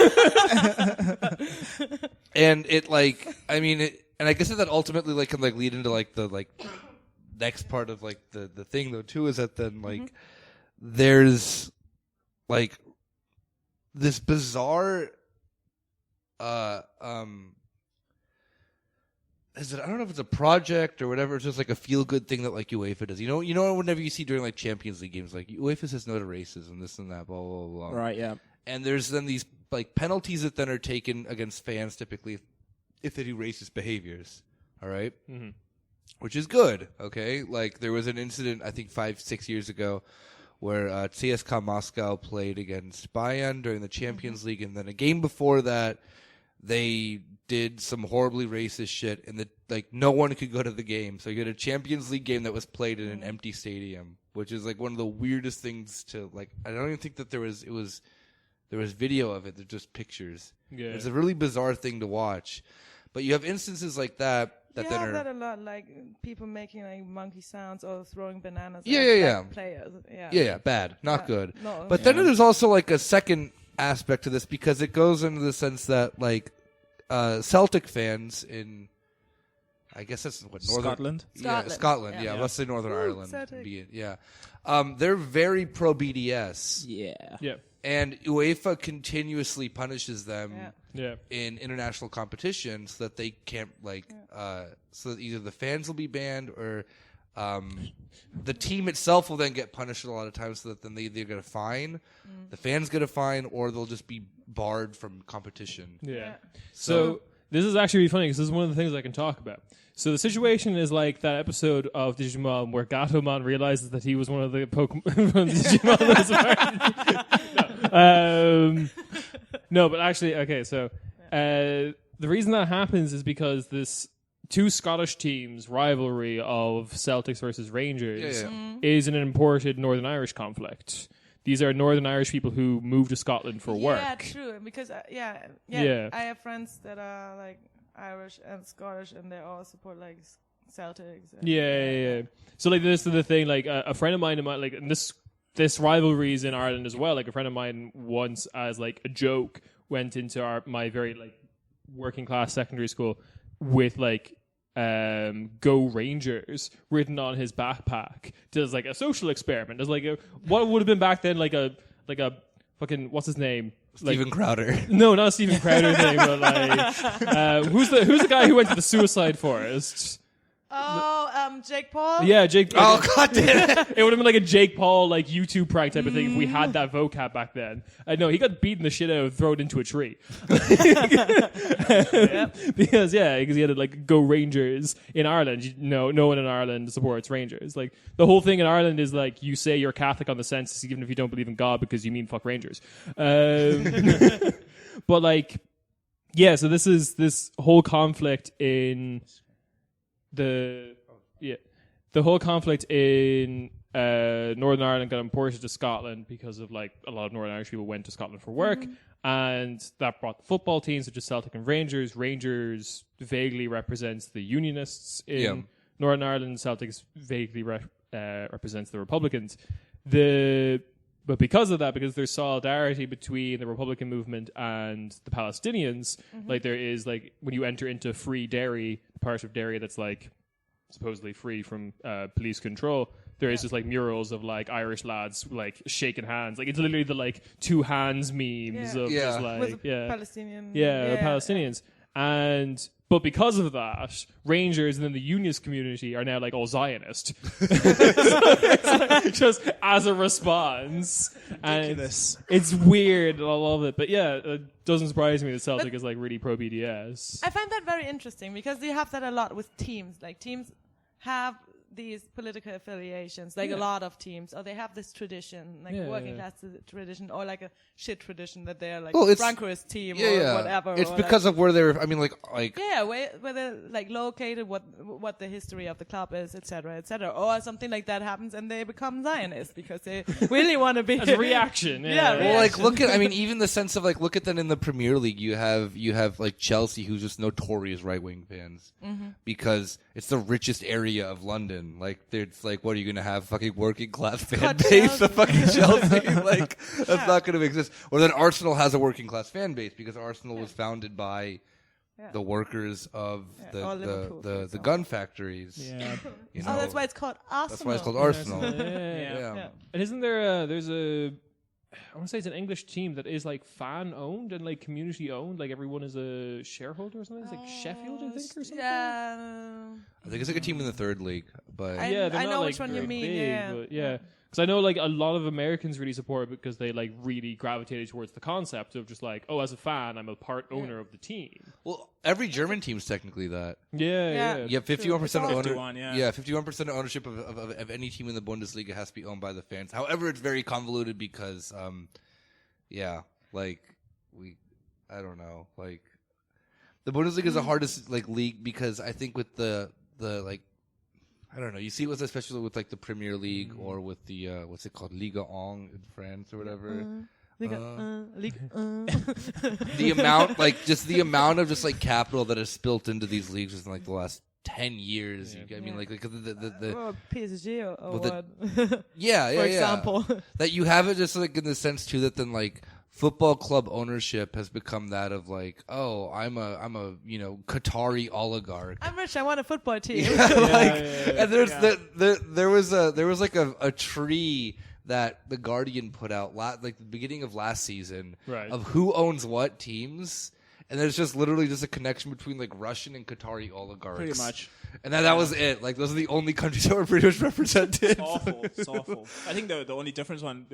And it like, I mean, and I guess that ultimately like can like lead into like the like. Next part of like the thing though too is that then like there's like this bizarre I don't know if it's a project or whatever. It's just like a feel good thing that like UEFA does. Whenever you see during like Champions League games, like UEFA says no to racism, this and that, blah blah blah. Right. Yeah. And there's then these like penalties that then are taken against fans typically if they do racist behaviors. All right. Mm-hmm. which is good. Okay, like there was an incident I think 5-6 years ago where CSKA Moscow played against Bayern during the Champions League, and then a game before that they did some horribly racist shit, and like no one could go to the game. So you had a Champions League game that was played in an empty stadium, which is like one of the weirdest things to like. I don't even think that there was video of it. They're just pictures. Yeah. It's a really bizarre thing to watch, but you have instances like that You then have are that a lot, like people making like monkey sounds or throwing bananas Yeah, at yeah, black yeah. players. Yeah. yeah, bad, not Yeah. good. No. But then there's also like a second aspect to this because it goes into the sense that like Celtic fans in, I guess that's what Northern Scotland? Yeah, Scotland. Yeah. Yeah, let's say Northern Ireland. Celtic. Be it, yeah, they're very pro BDS, Yeah. Yeah. and UEFA continuously punishes them. Yeah. Yeah. In international competition, so that they can't so that either the fans will be banned or the team itself will then get punished a lot of times, so that then they either get a fine, the fans get a fine, or they'll just be barred from competition. Yeah. So this is actually really funny because this is one of the things I can talk about. So the situation is like that episode of Digimon where Gatomon realizes that he was one of the Pokemon from Digimon that was no. No, but actually, okay, so the reason that happens is because this two Scottish teams rivalry of Celtics versus Rangers is an imported Northern Irish conflict. These are Northern Irish people who moved to Scotland for work. Yeah, true. Because Yeah. I have friends that are like Irish and Scottish, and they all support like Celtics. And Yeah. So like this is the thing. Like a friend of mine, like and this rivalry is in Ireland as well. Like a friend of mine once, as like a joke, went into my very like working class secondary school with like "Go Rangers" written on his backpack. Does like a social experiment. As like what would have been back then like a fucking what's his name. Stephen Crowder. No, not a Stephen Crowder thing, but like who's the guy who went to the suicide forest? Oh, Jake Paul. Yeah, Jake. Oh god damn it! It would have been like a Jake Paul like YouTube prank type of thing if we had that vocab back then. No, he got beaten the shit out of, thrown into a tree. Because he had to like go Rangers in Ireland. No one in Ireland supports Rangers. Like the whole thing in Ireland is like you say you're Catholic on the census even if you don't believe in God because you mean fuck Rangers. But like, yeah. So this whole conflict in the whole conflict in Northern Ireland got imported to Scotland because of like a lot of Northern Irish people went to Scotland for work, and that brought the football teams such as Celtic and Rangers. Rangers vaguely represents the Unionists in Northern Ireland. Celtics vaguely represents the Republicans. But because of that, because there's solidarity between the Republican movement and the Palestinians, like there is like when you enter into free Derry, part of Derry that's like supposedly free from police control, there is just like murals of like Irish lads like shaking hands. Like it's literally the like two hands memes of just like With the Palestinian. Palestinians. But because of that, Rangers and then the Unionist community are now like all Zionist. Just as a response. Ridiculous. And it's weird. I love it. But yeah, it doesn't surprise me that Celtic is like really pro BDS. I find that very interesting because you have that a lot with teams. Like teams have these political affiliations, like a lot of teams, or they have this tradition, like a working class tradition, or like a shit tradition that they're like Franco's team or whatever. It's or because of where they're. I mean, like where they're like located, what the history of the club is, etc., or something like that happens, and they become Zionists because they really want to be as a reaction. Well, like look at. I mean, even the sense of like look at that in the Premier League. You have like Chelsea, who's just notorious right wing fans because it's the richest area of London. Like, it's like, what are you going to have? Fucking working class fan base of fucking Chelsea? Like, that's not going to exist. Or then Arsenal has a working class fan base because Arsenal was founded by the workers of the gun factories. Yeah. You know? that's why it's called Arsenal. That's why it's called Arsenal. Yeah. And isn't there there's a I want to say it's an English team that is like fan owned and like community owned. Like everyone is a shareholder or something. It's like Sheffield, I think, or something. Yeah. I think it's like a team in the third league, but I they're not, know like, which one you very mean, big, yeah. but yeah. Because I know like a lot of Americans really support it because they like really gravitated towards the concept of just like, oh, as a fan, I'm a part owner of the team. well, every German team's technically that. Yeah. You have 51% of ownership. 51, yeah. 51% of ownership of any team in the Bundesliga has to be owned by the fans. However, it's very convoluted because, I don't know, like the Bundesliga is the hardest like league because I think with the like. I don't know. You see it with especially with like the Premier League or with the what's it called, Liga 1 in France or whatever. The amount, like just the amount of just like capital that is built into these leagues in like the last 10 years. I mean, like the PSG or well, what? for example. that you have it just like in the sense too that then like football club ownership has become that of like, oh, I'm a Qatari oligarch. I'm rich. I want a football team. And there was like a tree that the Guardian put out like the beginning of last season of who owns what teams. And there's just literally just a connection between like Russian and Qatari oligarchs. Pretty much. And that was it. Like those are the only countries that were pretty much represented. It's awful. It's awful. I think the only different one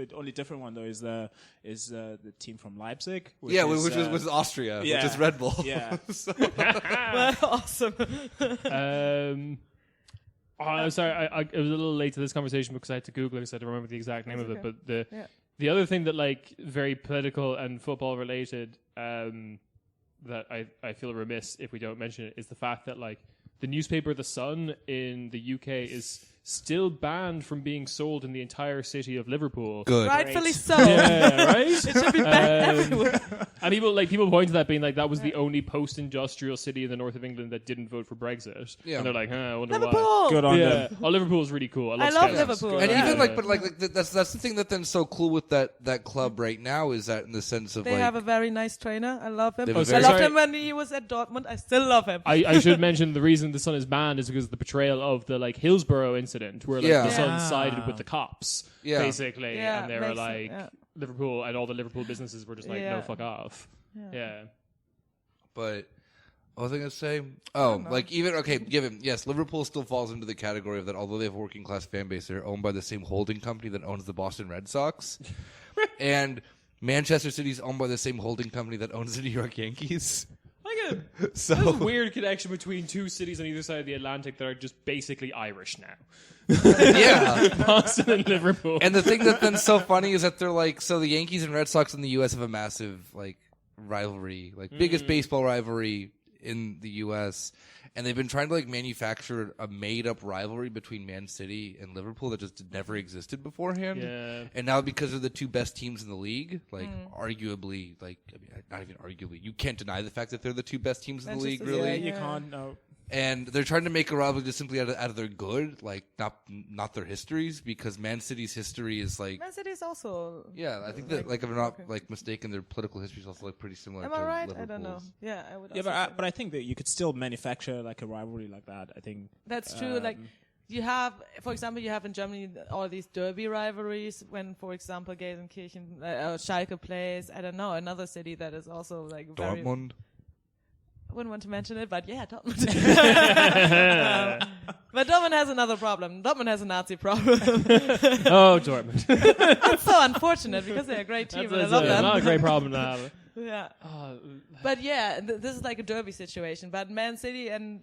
though is the team from Leipzig. Which was Austria, yeah, which is Red Bull. Yeah. Well, awesome. I'm sorry, I was a little late to this conversation because I had to Google it, so I don't remember the exact name of it. But the other thing that like very political and football related that I feel remiss if we don't mention it is the fact that like the newspaper The Sun in the UK is still banned from being sold in the entire city of Liverpool. Good. Rightfully so. Yeah, right? It should be banned everywhere. And people point to that being like that was the only post-industrial city in the north of England that didn't vote for Brexit. Yeah. And they're like, I wonder Liverpool. why. Good on them. Oh, Liverpool's really cool. I love Liverpool. And Yeah. even that's the thing that then so cool with that club right now is that in the sense of They like have a very nice trainer. I love him. They have a I very- loved him when he was at Dortmund. I still love him. I should mention the reason the Sun is banned is because of the portrayal of the like Hillsborough incident where like the Sun sided with the cops basically, Yeah, and they were makes like sense, Liverpool and all the Liverpool businesses were just like no fuck off. Yeah. But what was I gonna say? Oh, like even yes, Liverpool still falls into the category of that. Although they have a working class fan base, they're owned by the same holding company that owns the Boston Red Sox, and Manchester City is owned by the same holding company that owns the New York Yankees. There's a weird connection between two cities on either side of the Atlantic that are just basically Irish now. Yeah. Boston and Liverpool. And the thing that's been so funny is that they're like, so the Yankees and Red Sox in the U.S. have a massive like rivalry, like biggest baseball rivalry in the U.S. And they've been trying to like manufacture a made-up rivalry between Man City and Liverpool that just never existed beforehand. Yeah. And now because they're the two best teams in the league, like arguably, like I mean, not even arguably, you can't deny the fact that they're the two best teams in the league, Manchester really. City, You can't. No. And they're trying to make a rivalry just simply out of their good, like not their histories, because Man City's history is like Man City is also. I think that like if I'm not like mistaken, their political history is also like pretty similar. Am to I right? Liverpool's. I don't know. Yeah, I would. Yeah, also say but I think that you could still manufacture like a rivalry like that. I think that's true. Like you have, for example, you have in Germany all these derby rivalries. When, for example, Gelsenkirchen, Schalke plays. I don't know, another city that is also like very. Dortmund. I wouldn't want to mention it, but yeah, Dortmund. But Dortmund has another problem. Dortmund has a Nazi problem. Oh, Dortmund. It's so unfortunate because they're a great team and I love them. Not a great problem to have. Yeah. But yeah, this is like a derby situation. But Man City and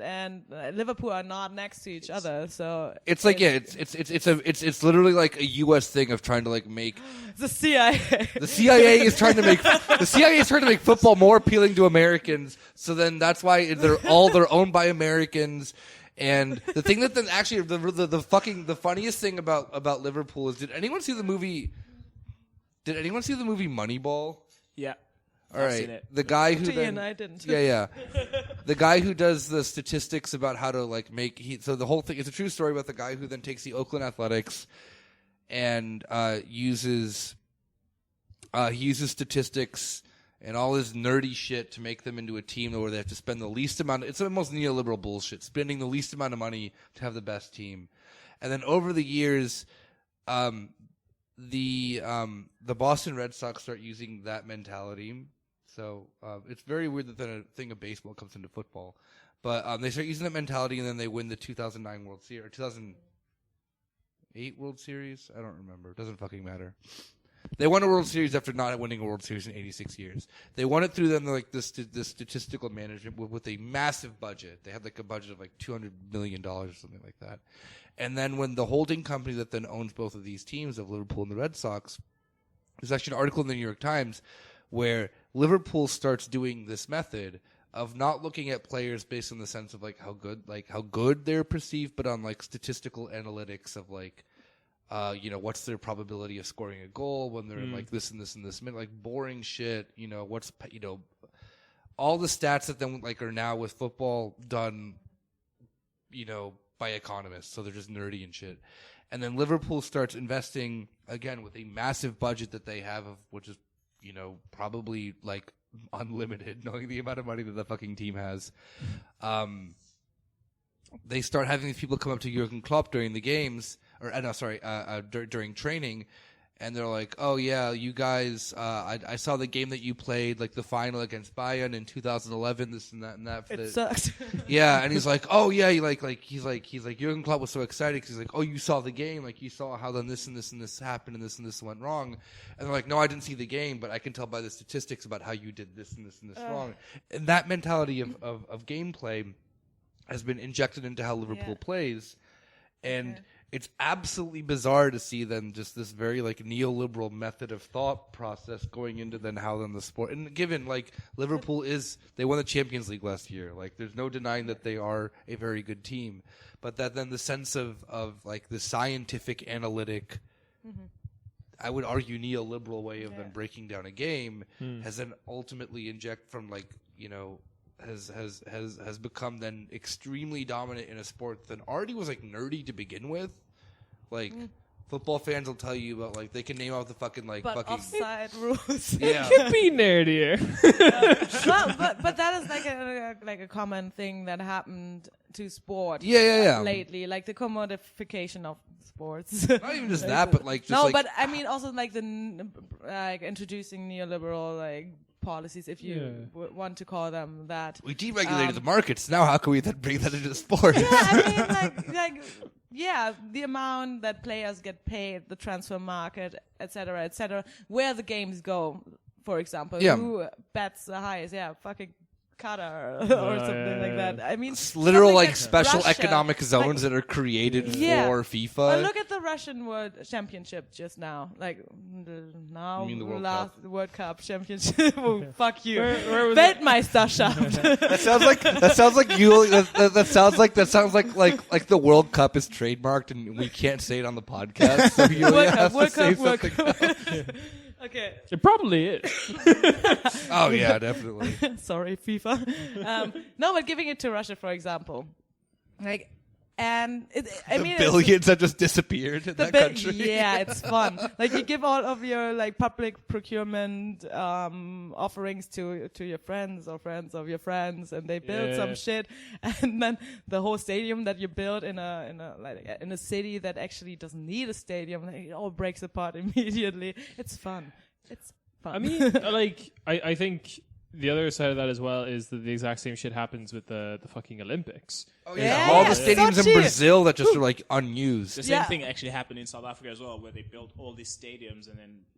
Liverpool are not next to each other, so It's like it's literally like a U.S. thing of trying to like make the CIA. the CIA is trying to make football more appealing to Americans. So then that's why they're owned by Americans. And the thing that then actually the funniest thing about Liverpool is did anyone see the movie Moneyball? yeah. All I've right, seen it. the guy who Ian, then I didn't. yeah, the guy who does the statistics about how to like so the whole thing it's a true story about the guy who then takes the Oakland Athletics and uses statistics and all this nerdy shit to make them into a team where they have to spend the least amount. It's the most neoliberal bullshit, spending the least amount of money to have the best team, and then over the years, the Boston Red Sox start using that mentality. So it's very weird that then a thing of baseball comes into football. But they start using that mentality, and then they win the 2009 World Series or 2008 World Series. I don't remember. It doesn't fucking matter. They won a World Series after not winning a World Series in 86 years. They won it through then like the statistical management with a massive budget. They had like a budget of like $200 million or something like that. And then when the holding company that then owns both of these teams of Liverpool and the Red Sox, there's actually an article in the New York Times where Liverpool starts doing this method of not looking at players based on the sense of like how good they're perceived, but on like statistical analytics of like, what's their probability of scoring a goal when they're in like this and this and this minute, like boring shit, all the stats that then like are now with football done, by economists. So they're just nerdy and shit. And then Liverpool starts investing again with a massive budget that they have which is, probably like unlimited, knowing the amount of money that the fucking team has. They start having these people come up to Jurgen Klopp during the games, during training, and they're like, "Oh yeah, you guys, I saw the game that you played, like the final against Bayern in 2011. This and that and that." It sucks. Yeah, and he's like, "Oh yeah," he's like Jurgen Klopp was so excited because he's like, "Oh, you saw the game, like you saw how then this and this and this happened and this went wrong," and they're like, "No, I didn't see the game, but I can tell by the statistics about how you did this and this and this wrong." And that mentality of gameplay has been injected into how Liverpool plays, and it's absolutely bizarre to see then just this very like neoliberal method of thought process going into then how then the sport. And given like Liverpool they won the Champions League last year, like there's no denying that they are a very good team, but that then the sense of like the scientific analytic, I would argue neoliberal way of then breaking down a game has then ultimately inject from like, has become then extremely dominant in a sport that already was like nerdy to begin with. Like football fans will tell you about like they can name out the fucking offside rules. Yeah. Could be nerdier. but that is like a common thing that happened to sport. Yeah. Lately, like the commodification of sports. Not even just that, but like just no, like, but I mean also like introducing neoliberal like policies, if you want to call them that. we deregulated the markets. Now how can we then bring that into sport? Yeah, I mean the amount that players get paid, the transfer market, etc., where the games go, for example. Who bets the highest? Yeah, fucking Qatar or something like that. I mean, it's literal like like special Russia, economic zones that are created for FIFA. But look at the Russian World Championship just now. Like You mean the World last World Cup Championship. Oh, fuck you, where was Weltmeisterschaft. That sounds like the World Cup is trademarked and we can't say it on the podcast. So you have to say something else. Okay. It probably is. Oh yeah, definitely. Sorry, FIFA. No, but giving it to Russia, for example, like, and I mean, Billions that just disappeared in that country. Yeah, it's fun. Like you give all of your like public procurement offerings to your friends or friends of your friends, and they build some shit, and then the whole stadium that you build in a city that actually doesn't need a stadium, like, it all breaks apart immediately. It's fun. It's fun. I mean, I think the other side of that as well is that the exact same shit happens with the fucking Olympics. Oh yeah, Yeah, all the it's stadiums so in cheap. Brazil that just are like unused. The same thing actually happened in South Africa as well, where they built all these stadiums and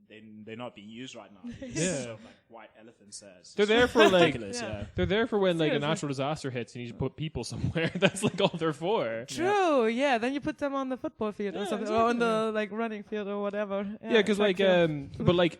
then they're not being used right now. It's sort of like white elephants there. They're there for like ridiculous, yeah. they're there for when like a Seriously. natural disaster hits and you need to put people somewhere. That's like all they're for. True, yeah. Then you put them on the football field or Yeah, something, or on the like running field or whatever. Yeah, because it's like but like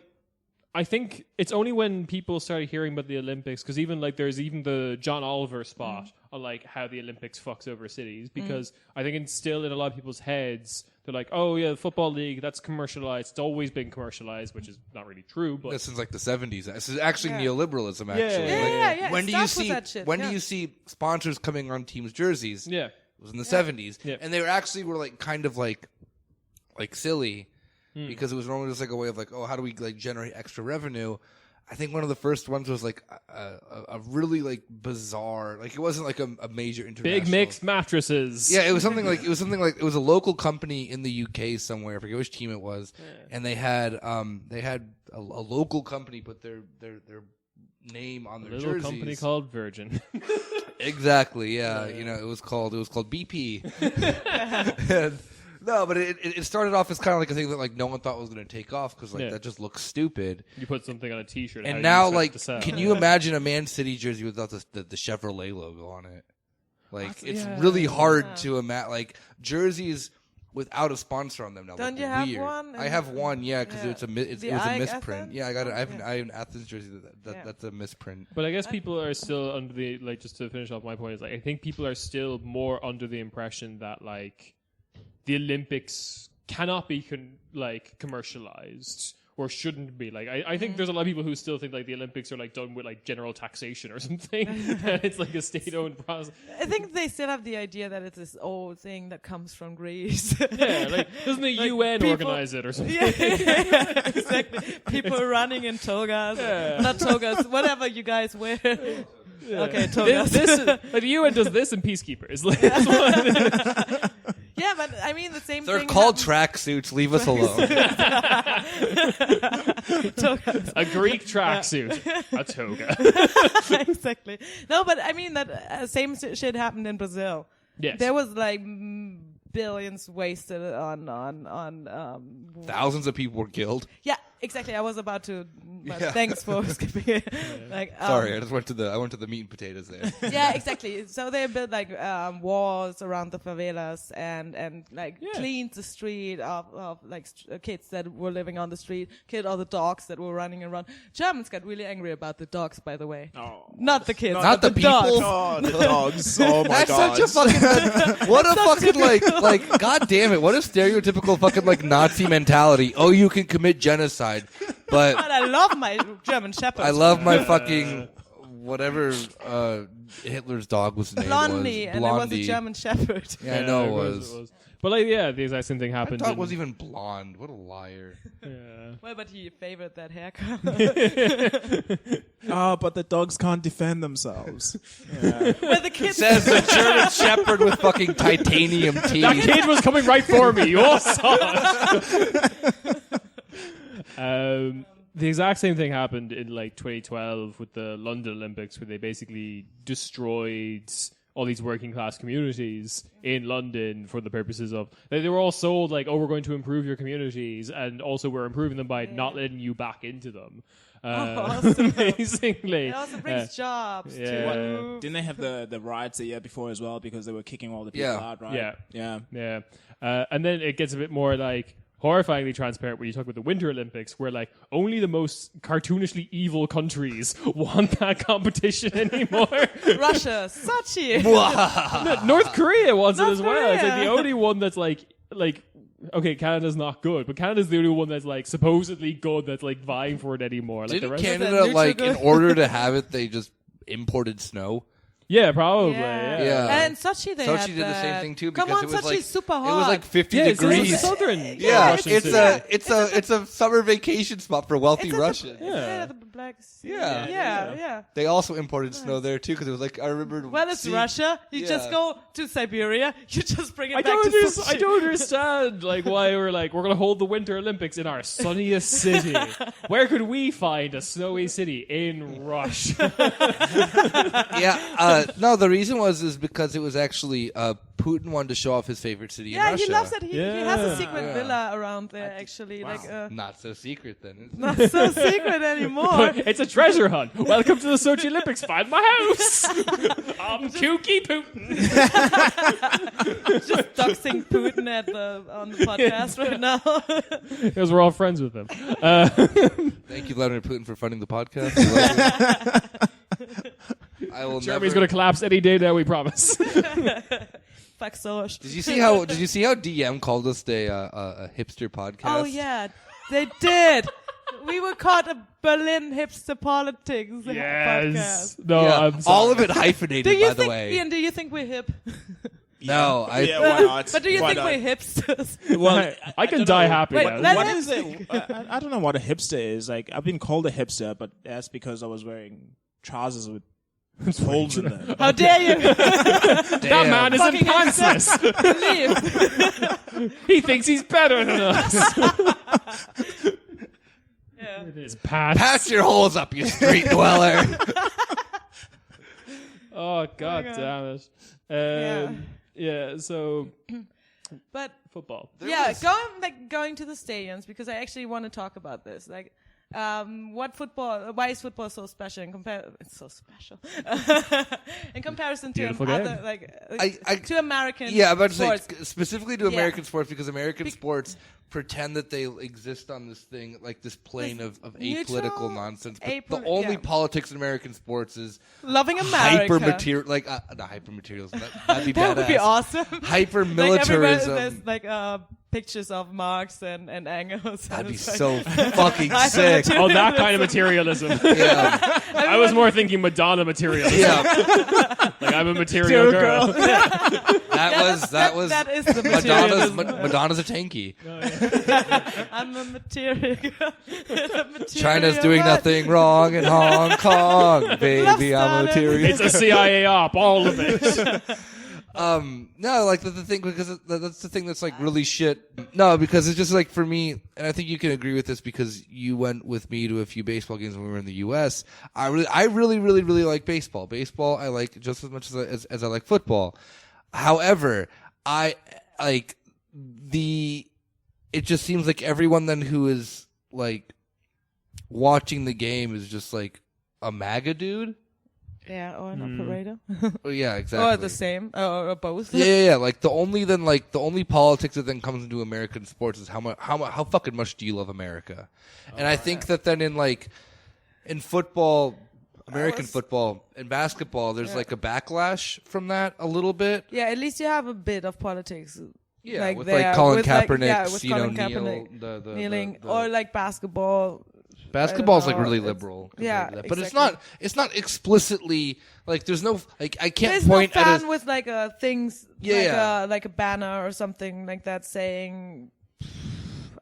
I think it's only when people started hearing about the Olympics, because even like there's even the John Oliver spot on like how the Olympics fucks over cities, because I think it's still in a lot of people's heads. They're like, oh yeah, the football league, that's commercialized. It's always been commercialized, which is not really true. But This is like the 70s. This is actually neoliberalism. Actually, Yeah. when it do you starts with see that shit, when do you see sponsors coming on teams' jerseys? yeah, It was in the 70s, Yeah. and they were like kind of like silly because it was normally just like a way of like, oh, how do we like generate extra revenue? I think one of the first ones was like a really like bizarre, like it wasn't like a major international. big mixed mattresses. Yeah, it was something like it was a local company in the UK somewhere. I forget which team it was, and they had a local company put their name on their Little jerseys. company called Virgin. Exactly. Yeah. You know, it was called BP. And, no, but it started off as kind of like a thing that like no one thought was going to take off because like that just looks stupid. You put something on a T-shirt, And how now you expect like, it to sell. can you imagine a Man City jersey without the Chevrolet logo on it? Like it's really hard to imagine. Like jerseys without a sponsor on them now. Don't look you have weird. one? I have one, yeah, because it was a misprint. Athens? Yeah, I got it. I have an Athens jersey that's a misprint. But I guess people are still under the like. Just to finish off my point is like I think people are still more under the impression that like the Olympics cannot be commercialized or shouldn't be. Like I think there's a lot of people who still think like the Olympics are like done with like general taxation or something. And it's like a state-owned process. I think they still have the idea that it's this old thing that comes from Greece. Yeah, like doesn't the UN people- organize it or something? yeah, exactly. People running in togas, not togas, whatever you guys wear. Okay, togas. This like the UN does this in peacekeepers. Like, that's what it is. Yeah, but I mean the same They're thing. called tracksuits. Leave us alone. togas. A Greek tracksuit, a toga. Exactly. No, but I mean that same shit happened in Brazil. Yes. There was like billions wasted on Thousands of people were killed. Yeah, exactly. I was about to. But Yeah. thanks for skipping it. Like, Sorry, I went to the meat and potatoes there. yeah, exactly. So they built like walls around the favelas and like cleaned the street of like kids that were living on the street, killed all the dogs that were running around. Germans got really angry about the dogs, by the way. Oh. Not the kids, Not but the dogs. people. Oh, the dogs. Oh my That's god. such a fucking what a fucking like god damn it, what a stereotypical fucking like Nazi mentality. Oh, you can commit genocide, but But I love my German Shepherds. I love my fucking whatever Hitler's dog was named Blondie, was. and it was Blondie. a German Shepherd. Yeah, I know it was. But like, yeah, the exact same thing My happened. dog in- wasn't even blonde. What a liar. Yeah. Well, but he favored that haircut. Oh, but the dogs can't defend themselves. Well, the kids. Says the German Shepherd with fucking titanium That teeth. kid was coming right for me. You all saw it. The exact same thing happened in like 2012 with the London Olympics, where they basically destroyed all these working class communities in London for the purposes of they were all sold like, oh, we're going to improve your communities, and also we're improving them by not letting you back into them. Awesome. Amazingly. It also brings jobs yeah. to What- move. Didn't they have the riots the year before as well because they were kicking all the people Yeah. out, right? Yeah. Yeah. Yeah. And then it gets a bit more like horrifyingly transparent when you talk about the Winter Olympics, where like only the most cartoonishly evil countries want that competition anymore. Russia, Sochi. North Korea wants it North as well. It's like Korea. the only one that's like okay, Canada's not good, but Canada's the only one that's like supposedly good that's like vying for it anymore. Like the Didn't rest Canada neutral like in good? order to have it they just imported snow? yeah, probably. Yeah. Yeah. And Sochi, they Sochi had did the that. same thing too Come because on, it was Sochi's like super hot. it was like 50 Yeah, it's degrees. a southern. Yeah, Russian it's city. it's a summer vacation spot for wealthy It's at Russians. Yeah, the Black Sea. Yeah. Yeah. They also imported snow there too because it was like I remember. Well, it's Russia. You just Yeah. go to Siberia. You just bring it I back don't, to understand, I Sochi. don't understand like why we're going to hold the Winter Olympics in our sunniest city. Where could we find a snowy city in Russia? Yeah, no. The reason is because it was actually Putin wanted to show off his favorite city in Yeah, Russia. he loves it. He has a Yeah. secret Yeah. villa around there, actually. Like, Not so secret then. Isn't it? not so secret anymore. It's a treasure hunt. Welcome to the Sochi Olympics. Find my house. I'm Kooky Putin. Just doxing Putin on the podcast right now. Because we're all friends with him. Thank you, Vladimir Putin, for funding the podcast. I love you. I will Jeremy's never. going to collapse any day now, we promise. Fuck Soch. Did you see how DM called us a hipster podcast? Oh yeah, they did. We were caught a Berlin hipster politics Yes. podcast. No, Yeah, I'm sorry. all of it hyphenated, Do you by the think, way. Ian? Do you think we're hip? No, Yeah, why not? But do you Why think not? we're hipsters? Well, I can don't die know. happy Wait, now. let What him is it? I don't know what a hipster is. Like, I've been called a hipster, but that's because I was wearing trousers with holes in them. How dare you? That man is in Fucking pantsless. Leave. He thinks he's better than us. Yeah. It is Pats. Patch your holes up, you street dweller. Oh god God. damn it. Yeah. So But football. going to the stadiums, because I actually want to talk about this. Like, why is football so special it's so special in comparison to Beautiful other game. to American Yeah, I'm about to say sports. specifically to Yeah. American sports, because American sports pretend that they exist on this thing, like this plane of neutral, apolitical nonsense. But the apol- only yeah. politics in American sports is Loving America. hyper material, like not hyper materialism. That'd be That would be badass. awesome. Hyper Like everywhere militarism. there's like pictures of Marx and Engels. That'd and be it's like- so fucking sick. Oh, that kind of materialism. Yeah, I was more thinking Madonna materialism. yeah. Like I'm a material girl. That is the Madonna's materialism. Madonna's a tanky. I'm a material. China's doing nothing wrong in Hong Kong, baby. I'm a material. It's a CIA op, all of it. No, like the thing, because that's the thing that's like really shit. No, because it's just like for me, and I think you can agree with this because you went with me to a few baseball games when we were in the U.S. I really like baseball. Baseball I like just as much as I like football. However, it just seems like everyone then who is like watching the game is just like a MAGA dude. Yeah, or an operator. Oh, yeah, exactly. Or the same, or both. Yeah. Like the only politics that then comes into American sports is how fucking much do you love America? And I think that then in football, American football and basketball, there's like a backlash from that a little bit. Yeah, at least you have a bit of politics. Yeah, like with there, like Colin with Kaepernick, with you know, Colin Kaepernick kneeling, the or like basketball. basketball's like know, really it's- liberal. compared yeah, to that. But exactly. it's not explicitly like there's no like I can't There's point no at fan a with like things, Yeah. like a banner or something like that saying,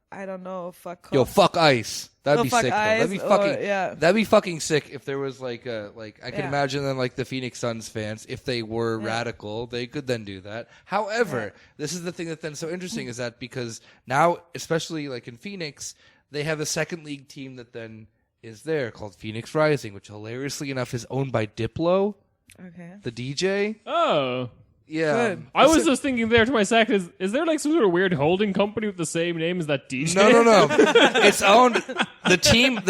I don't know, fuck. yo off. fuck ICE. That'd Oh, be fuck sick. Though. That'd be ICE, fucking. or- yeah. That'd be fucking sick if there was like I can Yeah. imagine then like the Phoenix Suns fans, if they were radical, they could then do that. However, this is the thing that's then so interesting is that because now, especially like in Phoenix, they have a second league team that then is there called Phoenix Rising, which hilariously enough is owned by Diplo, Okay. the DJ. Oh. Yeah. Good. I was just thinking there to myself, is there like some sort of weird holding company with the same name as that DJ? No. It's owned. The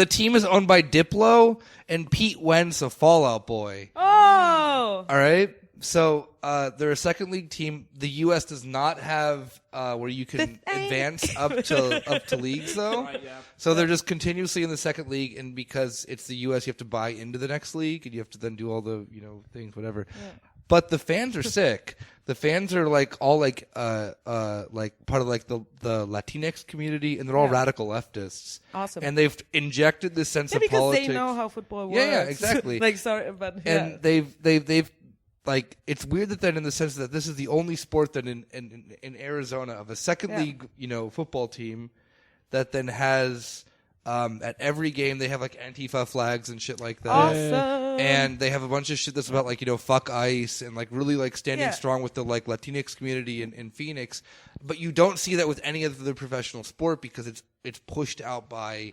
team is owned by Diplo and Pete Wentz of Fall Out Boy. Oh. All right. So they're a second league team. The U.S. does not have where you can advance up to leagues though. Right, yeah. So they're just continuously in the second league, and because it's the U.S., you have to buy into the next league, and you have to then do all the things, whatever. Yeah. But the fans are sick. The fans are like all like part of like the Latinx community, and they're all radical leftists. Awesome. And they've injected this sense of because politics. they know how football works. Yeah, exactly. like sorry, but And they've like it's weird that then in the sense that this is the only sport that in Arizona of a second league football team that then has at every game they have like Antifa flags and shit like that. Awesome. And they have a bunch of shit that's about like fuck ICE and like really like standing strong with the like Latinx community in Phoenix, but you don't see that with any other professional sport because it's pushed out by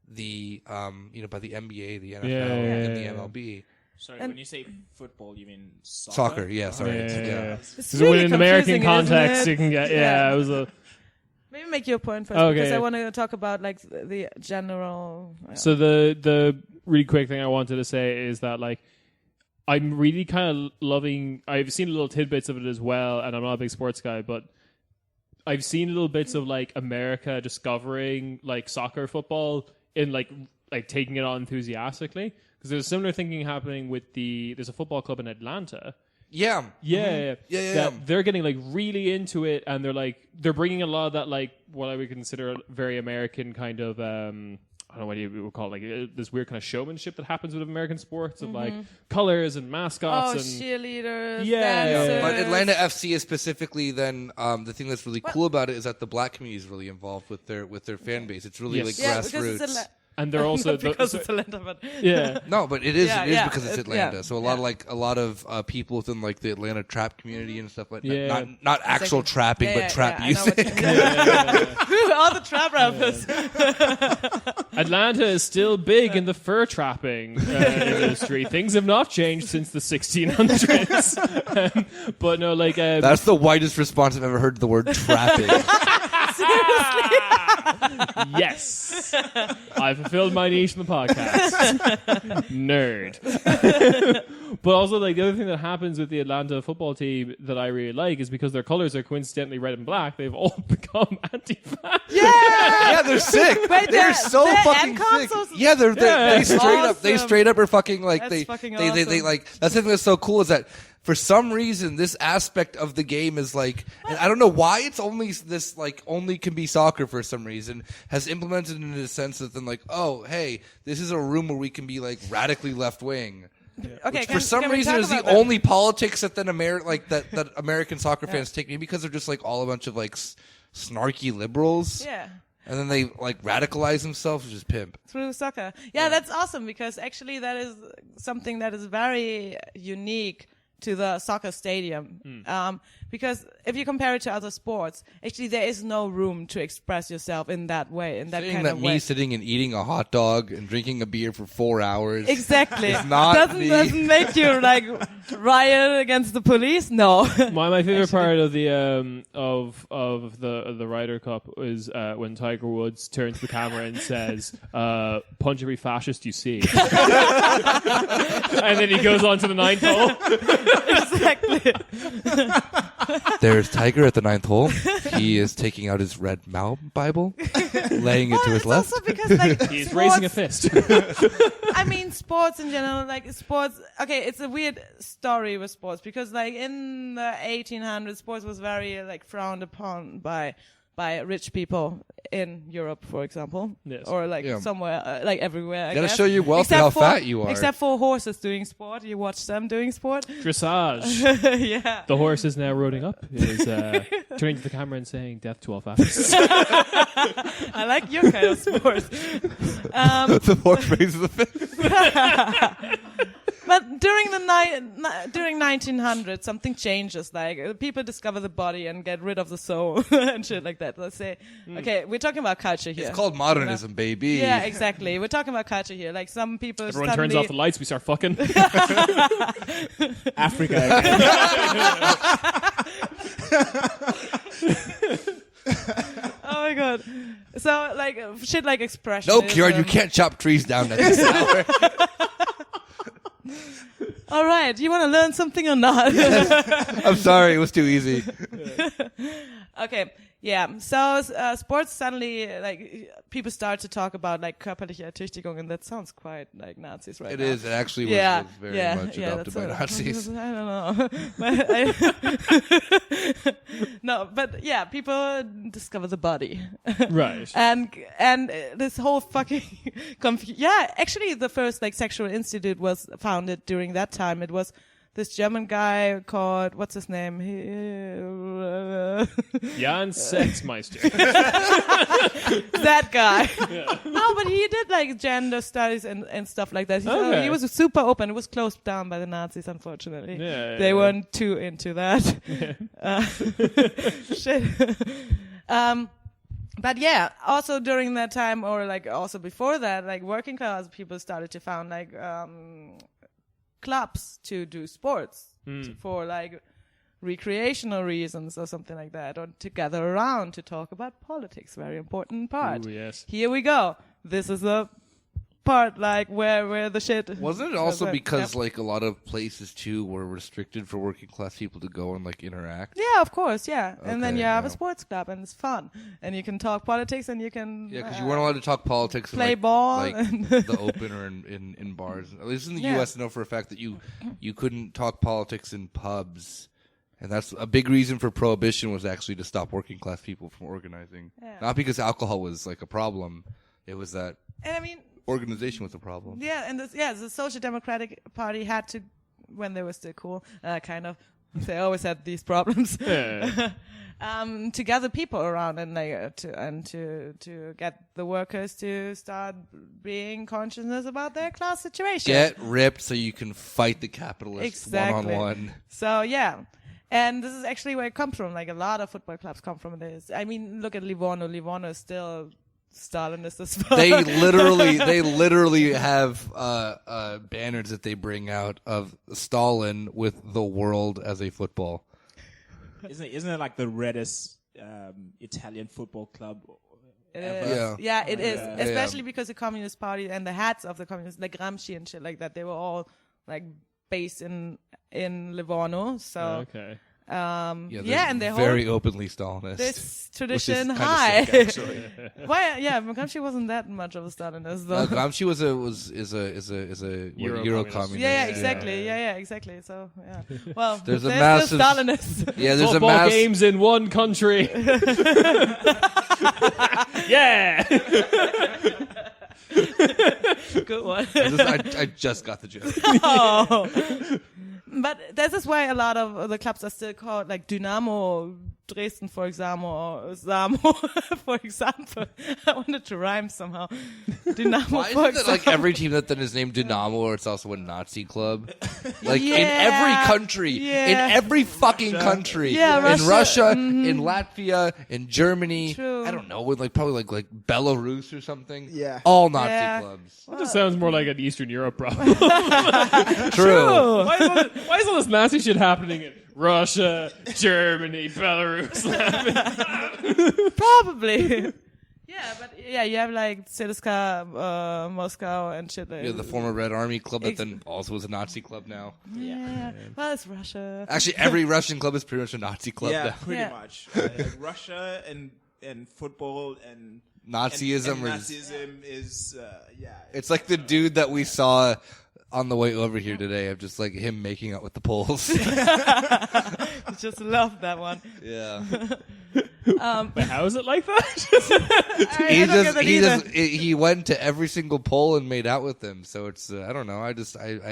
the by the NBA, the NFL, and the MLB. Sorry, when you say football, you mean soccer? Soccer, yeah, sorry. Yeah. It's So in an American confusing, context, isn't you it? can get it was a. Maybe make your point first Okay. because I want to talk about like the general. So the really quick thing I wanted to say is that like I'm really kind of loving. I've seen little tidbits of it as well, and I'm not a big sports guy, but I've seen little bits of like America discovering like soccer, football, in like taking it on enthusiastically. Because there's similar thinking happening with there's a football club in Atlanta. Yeah. Yeah. Yeah. They're getting like really into it, and they're bringing a lot of that like what I would consider very American kind of I don't know what you would call it, like this weird kind of showmanship that happens with American sports of like colors and mascots and cheerleaders, Yeah. dancers. But Atlanta FC is specifically then the thing that's really cool about it is that the black community is really involved with their fan base. It's really Yes. like yeah, because grassroots. it's and they're also because it's Atlanta, but yeah. No, but it is Yeah, because it's yeah. Atlanta. So a lot of people within like the Atlanta trap community and stuff like that. Yeah. Not actual trapping, but trap I know what music. you mean. All the trap rappers. Atlanta is still big in the fur trapping industry. Things have not changed since the 1600s. But no, like That's the whitest response I've ever heard to the word trapping. yes, I fulfilled my niche in the podcast. Nerd. But also, like, the other thing that happens with the Atlanta football team that I really like is because their colors are coincidentally red and black, they've all become anti-fat. Yeah, they're sick. Wait, they're so they're fucking NCOM, sick. so- Yeah, they Awesome. straight up are fucking like That's they fucking they awesome. like that's the thing that's so cool is that for some reason this aspect of the game is like, and I don't know why it's only this like only can be soccer for some reason, has implemented in a sense that then like, oh hey, this is a room where we can be like radically left wing. Okay, For some can we reason talk is the about that? only politics that then that American soccer fans take, maybe because they're just like all a bunch of like snarky liberals. Yeah. And then they like radicalize themselves, which is pimp. Through soccer. Yeah, that's awesome because actually that is something that is very unique to the soccer stadium. Because if you compare it to other sports, actually there is no room to express yourself in that way, in that Saying kind that of me way. sitting and eating a hot dog and drinking a beer for 4 hours. Exactly. It's not doesn't me. doesn't make you like riot against the police. No. My favorite part of the of the Ryder Cup is when Tiger Woods turns to the camera and says, "Punch every fascist you see," and then he goes on to the ninth hole. Exactly. There's Tiger at the 9th hole. He is taking out his red Bible, laying it to his It's left. also because like He's sports- raising a fist. I mean, sports in general, like sports. Okay, it's a weird story with sports because, like, in the 1800s, sports was very like frowned upon by rich people in Europe, for example, Yes. or like Yeah. somewhere, like everywhere. I Gotta guess. show your wealth and how fat you are. Except for horses doing sport, you watch them doing sport. Dressage. Yeah. The horse is now rolling up. Is turning to the camera and saying, "Death to all fascists." I like your kind of sport. The horse raises the fist. But during the during 1900, something changes. Like people discover the body and get rid of the soul and shit like that. Let's say, okay, we're talking about culture here. It's called modernism, baby. Yeah, exactly. We're talking about culture here. Like some people Everyone suddenly turns off the lights. We start fucking. Africa again. Oh my god! So like shit like expression. No, Ciaran, you can't chop trees down at this hour. All right, you want to learn something or not? I'm sorry, it was too easy. Okay, yeah. So sports suddenly like people start to talk about like körperliche Ertüchtigung, and that sounds quite like Nazis right It now. is. It actually was, Yeah, was very yeah, much yeah, adopted that's by Nazis. I don't know. No, but yeah, people discover the body. Right. And this whole fucking yeah, actually the first like sexual institute was founded during that time. It was this German guy called, what's his name? Jan Sexmeister. That guy. No, but he did like gender studies and stuff like that. Okay. He was super open. It was closed down by the Nazis, unfortunately. Yeah, They yeah. weren't too into that. Shit. But yeah, also during that time, or like also before that, like working class people started to found like clubs to do sports for like recreational reasons or something like that, or to gather around to talk about politics. Very important part. Ooh, yes. Here we go. This is the part like where the shit Wasn't it also Yep. because like a lot of places too were restricted for working class people to go and like interact? Yeah, of course, yeah. And then Okay, you have a yeah. sports club and it's fun. And you can talk politics and you can Yeah, because you weren't allowed to talk politics play in, like, ball like and- the open or in bars. At least in the Yeah. U.S., I know for a fact that you couldn't talk politics in pubs, and that's a big reason for prohibition was actually to stop working class people from organizing. Yeah. Not because alcohol was like a problem; it was that And I mean, organization was a problem. yeah, and the Social Democratic Party had to, when they were still cool, kind of They always had these problems. Yeah. To gather people around and to get the workers to start being consciousness about their class situation. Get ripped so you can fight the capitalists Exactly. one-on-one. So yeah, and this is actually where it comes from. Like a lot of football clubs come from this. I mean, look at Livorno. Livorno is still Stalinist as well. They literally have banners that they bring out of Stalin with the world as a football. Isn't it like the reddest Italian football club? It ever? is. Yeah, it is. Yeah. Especially because the Communist Party and the heads of the Communist, like Gramsci and shit like that, they were all like based in Livorno. So Okay. and they very hold openly Stalinist. this tradition kinda high. sick, actually. Why? Yeah, Gramsci wasn't that much of a Stalinist though. Gramsci is a Euro communist. Yeah, exactly. Yeah, exactly. So, yeah. Well, There's a they're massive- still Stalinists. Yeah, there's Football a mass. games in one country. Yeah. Good one. I just got the joke. Oh. But this is why a lot of the clubs are still called like Dynamo Dresden, for example, or Samo, for example. I wanted to rhyme somehow. Dynamo, Why for isn't it example. like every team that then is named Dynamo, or it's also a Nazi club? Like in Yeah, every country, yeah. in every fucking country, Yeah, in Russia, in Latvia, in Germany. True. I don't know, with like probably like Belarus or something. Yeah. all Nazi Yeah. clubs. That just sounds more like an Eastern Europe problem. True. Why is all this Nazi shit happening in Russia, Germany, Belarus? Probably. Yeah, but yeah, you have like CSKA, Moscow and shit. Like Yeah, the former Red Army club that then also was a Nazi club now. Yeah. Well, it's Russia. Actually, every Russian club is pretty much a Nazi club Yeah, now. pretty Yeah. much. Like Russia and football and Nazism and is- Nazism is It's like the dude that we saw on the way over here today of just like him making out with the Poles. Just love that one. Yeah. But how is it like that? he I don't get just that he either. just he went to every single Pole and made out with them. So it's I don't know. I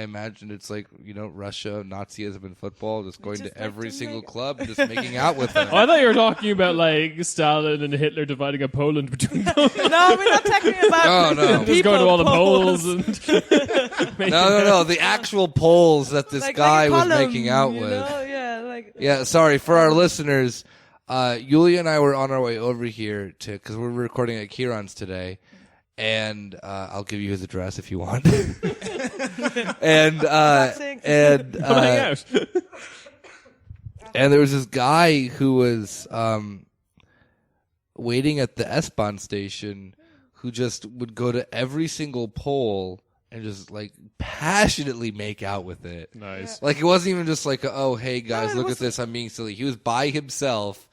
imagine it's like Russia, Nazism in football, just going Just to like every to single make- club, and just making out with them. Oh, I thought you were talking about like Stalin and Hitler dividing up Poland between them. No, we're not talking about No. Just going to all the Poles. Poles and No. The actual Poles that this Like guy a was column, making out you with. know? Yeah, like Yeah, sorry for our listeners. Yulia and I were on our way over here because we're recording at Ciaran's today, and I'll give you his address if you want. and Boxing. hang out. and there was this guy who was waiting at the S-Bahn station, who just would go to every single pole and just like passionately make out with it. Nice. Like it wasn't even just like, oh hey guys, it look at was- this, I'm being silly. He was by himself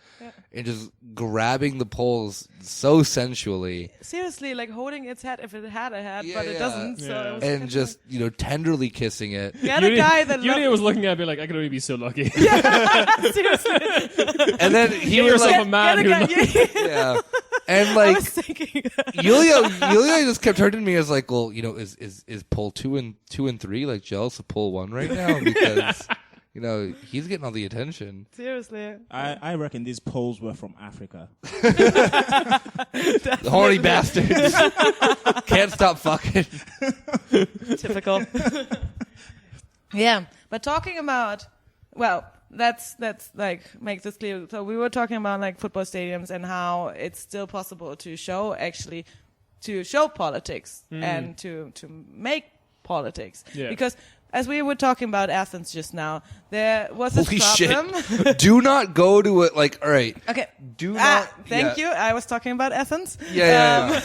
and just grabbing the poles so sensually seriously, like holding its head if it had a head, Yeah, but it yeah. doesn't. So Yeah. it was and just tenderly kissing it. the other guy that Yulia was looking at me like, I could only be so lucky. seriously, And then he Give was yourself like, a man who Get a guy- yeah. And I like was thinking. Yulia just kept turning to me as like, well, is pole 2 and 3 like jealous of pole 1 right now because he's getting all the attention. Seriously, I reckon these Poles were from Africa. The horny bastards can't stop fucking. typical. Yeah, but talking about that's like make this clear. So we were talking about like football stadiums and how it's still possible to show politics and to make politics. Yeah. Because as we were talking about Athens just now, there was Holy this problem. shit! Do not go to it. Like, all right. Okay. Do not. Thank you. I was talking about Athens. Yeah.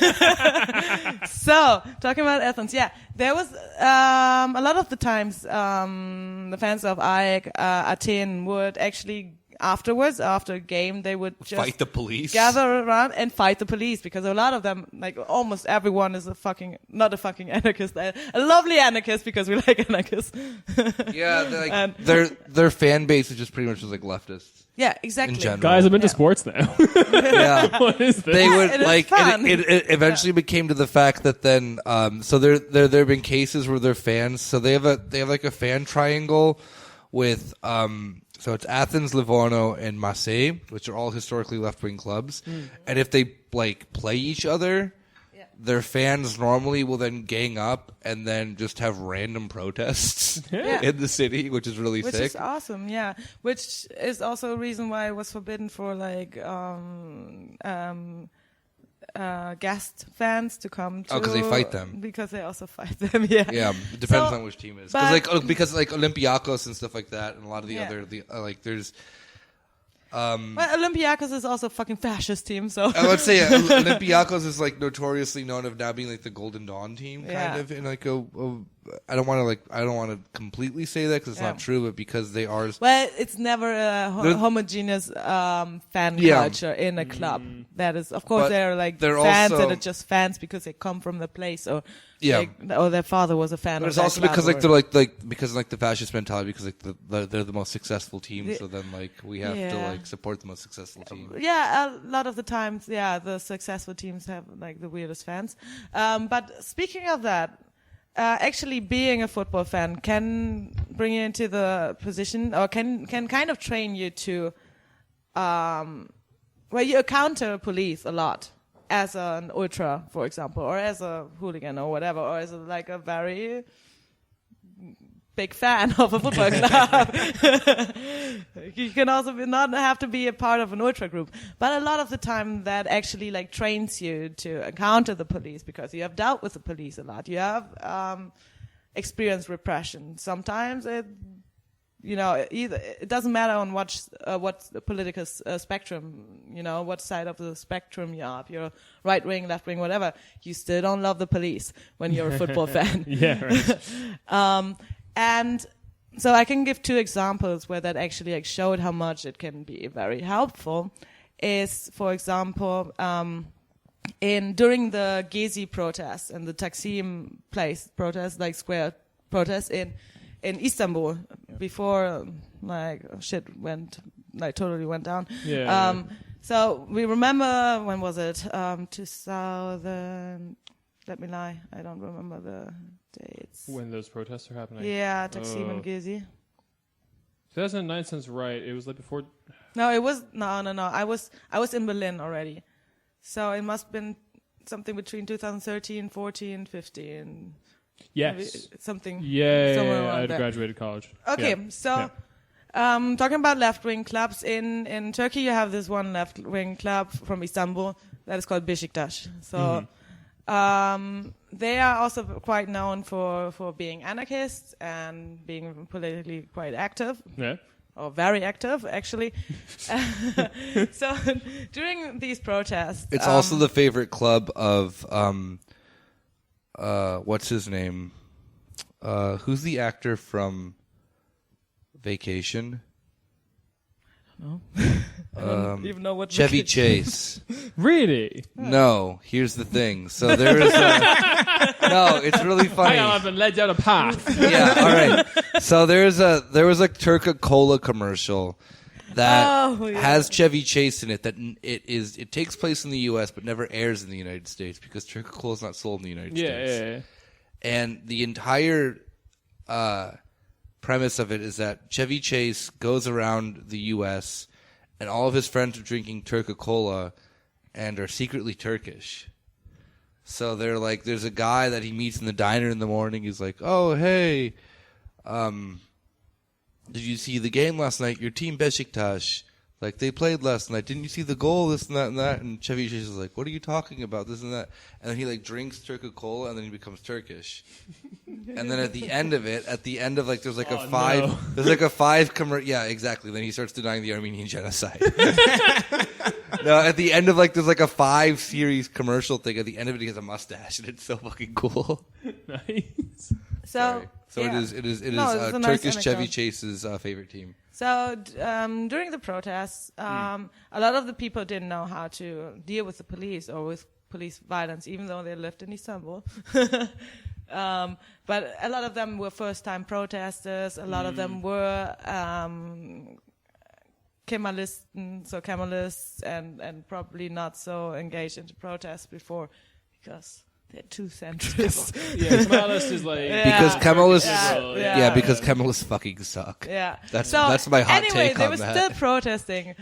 So, talking about Athens, yeah, there was a lot of the times the fans of AEK Athens would actually afterwards, after a game, they would just Fight the police. gather around and fight the police because a lot of them, like almost everyone, is not a fucking anarchist, a lovely anarchist because we like anarchists. Yeah, they're like, And- their fan base is just pretty much just like leftists. Yeah, exactly. In general. Guys, I'm into Yeah. sports now. Yeah. What is this? They would it is like fun. it eventually became to the fact that then so there have been cases where they're fans, so they have like a fan triangle with so it's Athens, Livorno, and Marseille, which are all historically left-wing clubs. And if they like play each other, their fans normally will then gang up and then just have random protests in the city, which is really Which sick. is awesome, yeah. Which is also a reason why it was forbidden for like guest fans to come to. Oh, 'cause they fight them. Because they also fight them, yeah. Yeah, it depends So, on which team it is. but- Because Olympiacos and stuff like that, and a lot of the Yeah. other like there's. Well, Olympiacos is also a fucking fascist team, so. I would say Olympiacos is like notoriously known of now being like the Golden Dawn team, kind Yeah. of, in like I don't want to completely say that because it's not true, but because they are. Well, it's never a They're- homogeneous fan Yeah. culture in a club. That is, of course, But they're like they're fans also- that are just fans because they come from the place, or Yeah. or their father was a fan. But of it's that also club, because or- like they're because like the fascist mentality, because like they're the most successful team, so then like we have to Yeah. like support the most successful team. Yeah, a lot of the times, the successful teams have like the weirdest fans. But speaking of that, actually being a football fan can bring you into the position, or can kind of train you to, well, you encounter police a lot as an ultra, for example, or as a hooligan or whatever, or as like a very big fan of a football club. You can also not have to be a part of an ultra group, but a lot of the time that actually like trains you to encounter the police because you have dealt with the police a lot. You have experienced repression. Sometimes it doesn't matter on what the political spectrum, what side of the spectrum you're up. You're right wing, left wing, whatever. You still don't love the police when you're a football fan. Yeah, right. And so I can give two examples where that actually like showed how much it can be very helpful. Is, for example, during the Gezi protests and the Taksim place protests, like square protests in Istanbul, before shit went totally went down. Yeah. So we remember, when was it? 2000. Let me lie, I don't remember the dates. When those protests are happening. Yeah, Taksim and Gezi. 2009 sounds right. It was like before. No, it was no. I was in Berlin already, so it must have been something between 2013, 14, 15. Yes. Maybe something. Yeah, somewhere around I'd there. graduated college. Okay, Yeah. so talking about left-wing clubs in Turkey, you have this one left-wing club from Istanbul that is called Beşiktaş. So. They are also quite known for being anarchists and being politically quite active, Yeah. or very active, actually. So during these protests, It's also the favorite club of what's his name? Who's the actor from Vacation? I don't even know what Chevy Chase. Really? No, here's the thing. So there is no, it's really funny. Hang on, I've been led down a path. Yeah, all right. So there was a Coca-Cola commercial that has Chevy Chase in it. It takes place in the U.S. but never airs in the United States because Coca-Cola is not sold in the United States. Yeah. And the entire premise of it is that Chevy Chase goes around the U.S. and all of his friends are drinking Coca-Cola and are secretly Turkish. So they're like, there's a guy that he meets in the diner in the morning. He's like, "Oh, hey, did you see the game last night? Your team Beşiktaş, like they played last night. Didn't you see the goal? This and that and that." And Chevy Chase is like, "What are you talking about? This and that." And then he like drinks Coca-Cola and then he becomes Turkish. And then at the end of like there's like there's like a 5 yeah, exactly. Then he starts denying the Armenian genocide. No, at the end of like there's like a 5-series commercial thing. At the end of it, he has a mustache, and it's so fucking cool. Nice. So yeah. It is No, it's a nice Turkish Chevy anecdote. Chase's favorite team. So during the protests, a lot of the people didn't know how to deal with the police or with police violence, even though they lived in Istanbul. But a lot of them were first-time protesters. A lot of them were Kemalists and probably not so engaged into protests before, because they're too centrist. Yeah, Kemalist is like Because Kemalists, Yeah. because Kemalists fucking suck. Yeah. That's my hot anyway, take they on were that. still protesting.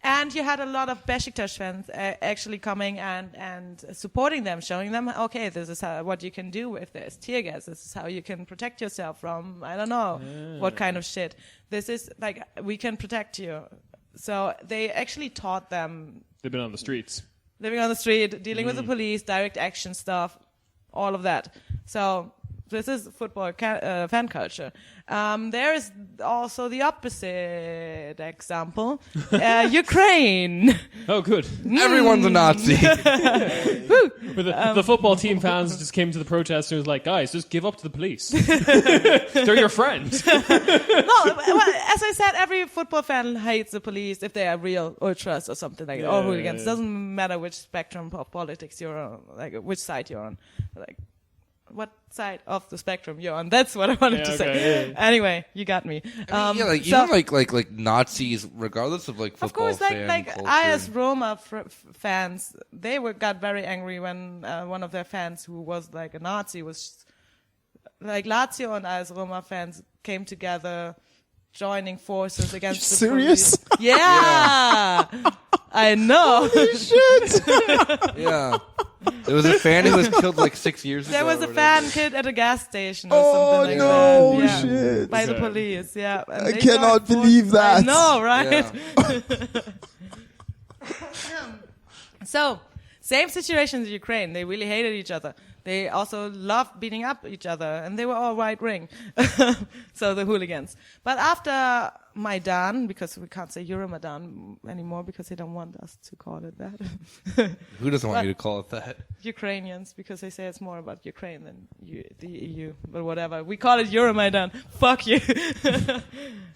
And you had a lot of Besiktas fans actually coming and supporting them, showing them, okay, this is what you can do if there's tear gas. This is how you can protect yourself from, I don't know, what kind of shit. This is like, we can protect you. So they actually taught them they've been on the streets. living on the street, dealing with the police, direct action stuff, all of that. So this is football fan culture. There is also the opposite example, Ukraine. Oh, good. Everyone's a Nazi. But the football team fans just came to the protest and was like, guys, just give up to the police. They're your friends. No, well, as I said, every football fan hates the police if they are real ultras or something like that, or hooligans. Doesn't matter which spectrum of politics you're on, like which side you're on. Like, what side of the spectrum you're on. That's what I wanted to say. Yeah. Anyway, you got me. Even like Nazis, regardless of like football of course, fan like culture. AS Roma fans, they got very angry when one of their fans, who was like a Nazi, was like Lazio and AS Roma fans came together, joining forces against the serious? police. Yeah, I know. Yeah. There was a fan who was killed like 6 years ago. There was a or fan whatever. killed at a gas station or Oh, something like no, that. Yeah. shit. By the Okay. police, yeah. And I they cannot joined believe forces. I that. know, right? Yeah. So, same situation in Ukraine. They really hated each other. They also loved beating up each other, and they were all right-wing. So the hooligans. But after Maidan, because we can't say Euromaidan anymore because they don't want us to call it that. Who doesn't want you to call it that? Ukrainians, because they say it's more about Ukraine than the EU. But whatever. We call it Euromaidan. Fuck you.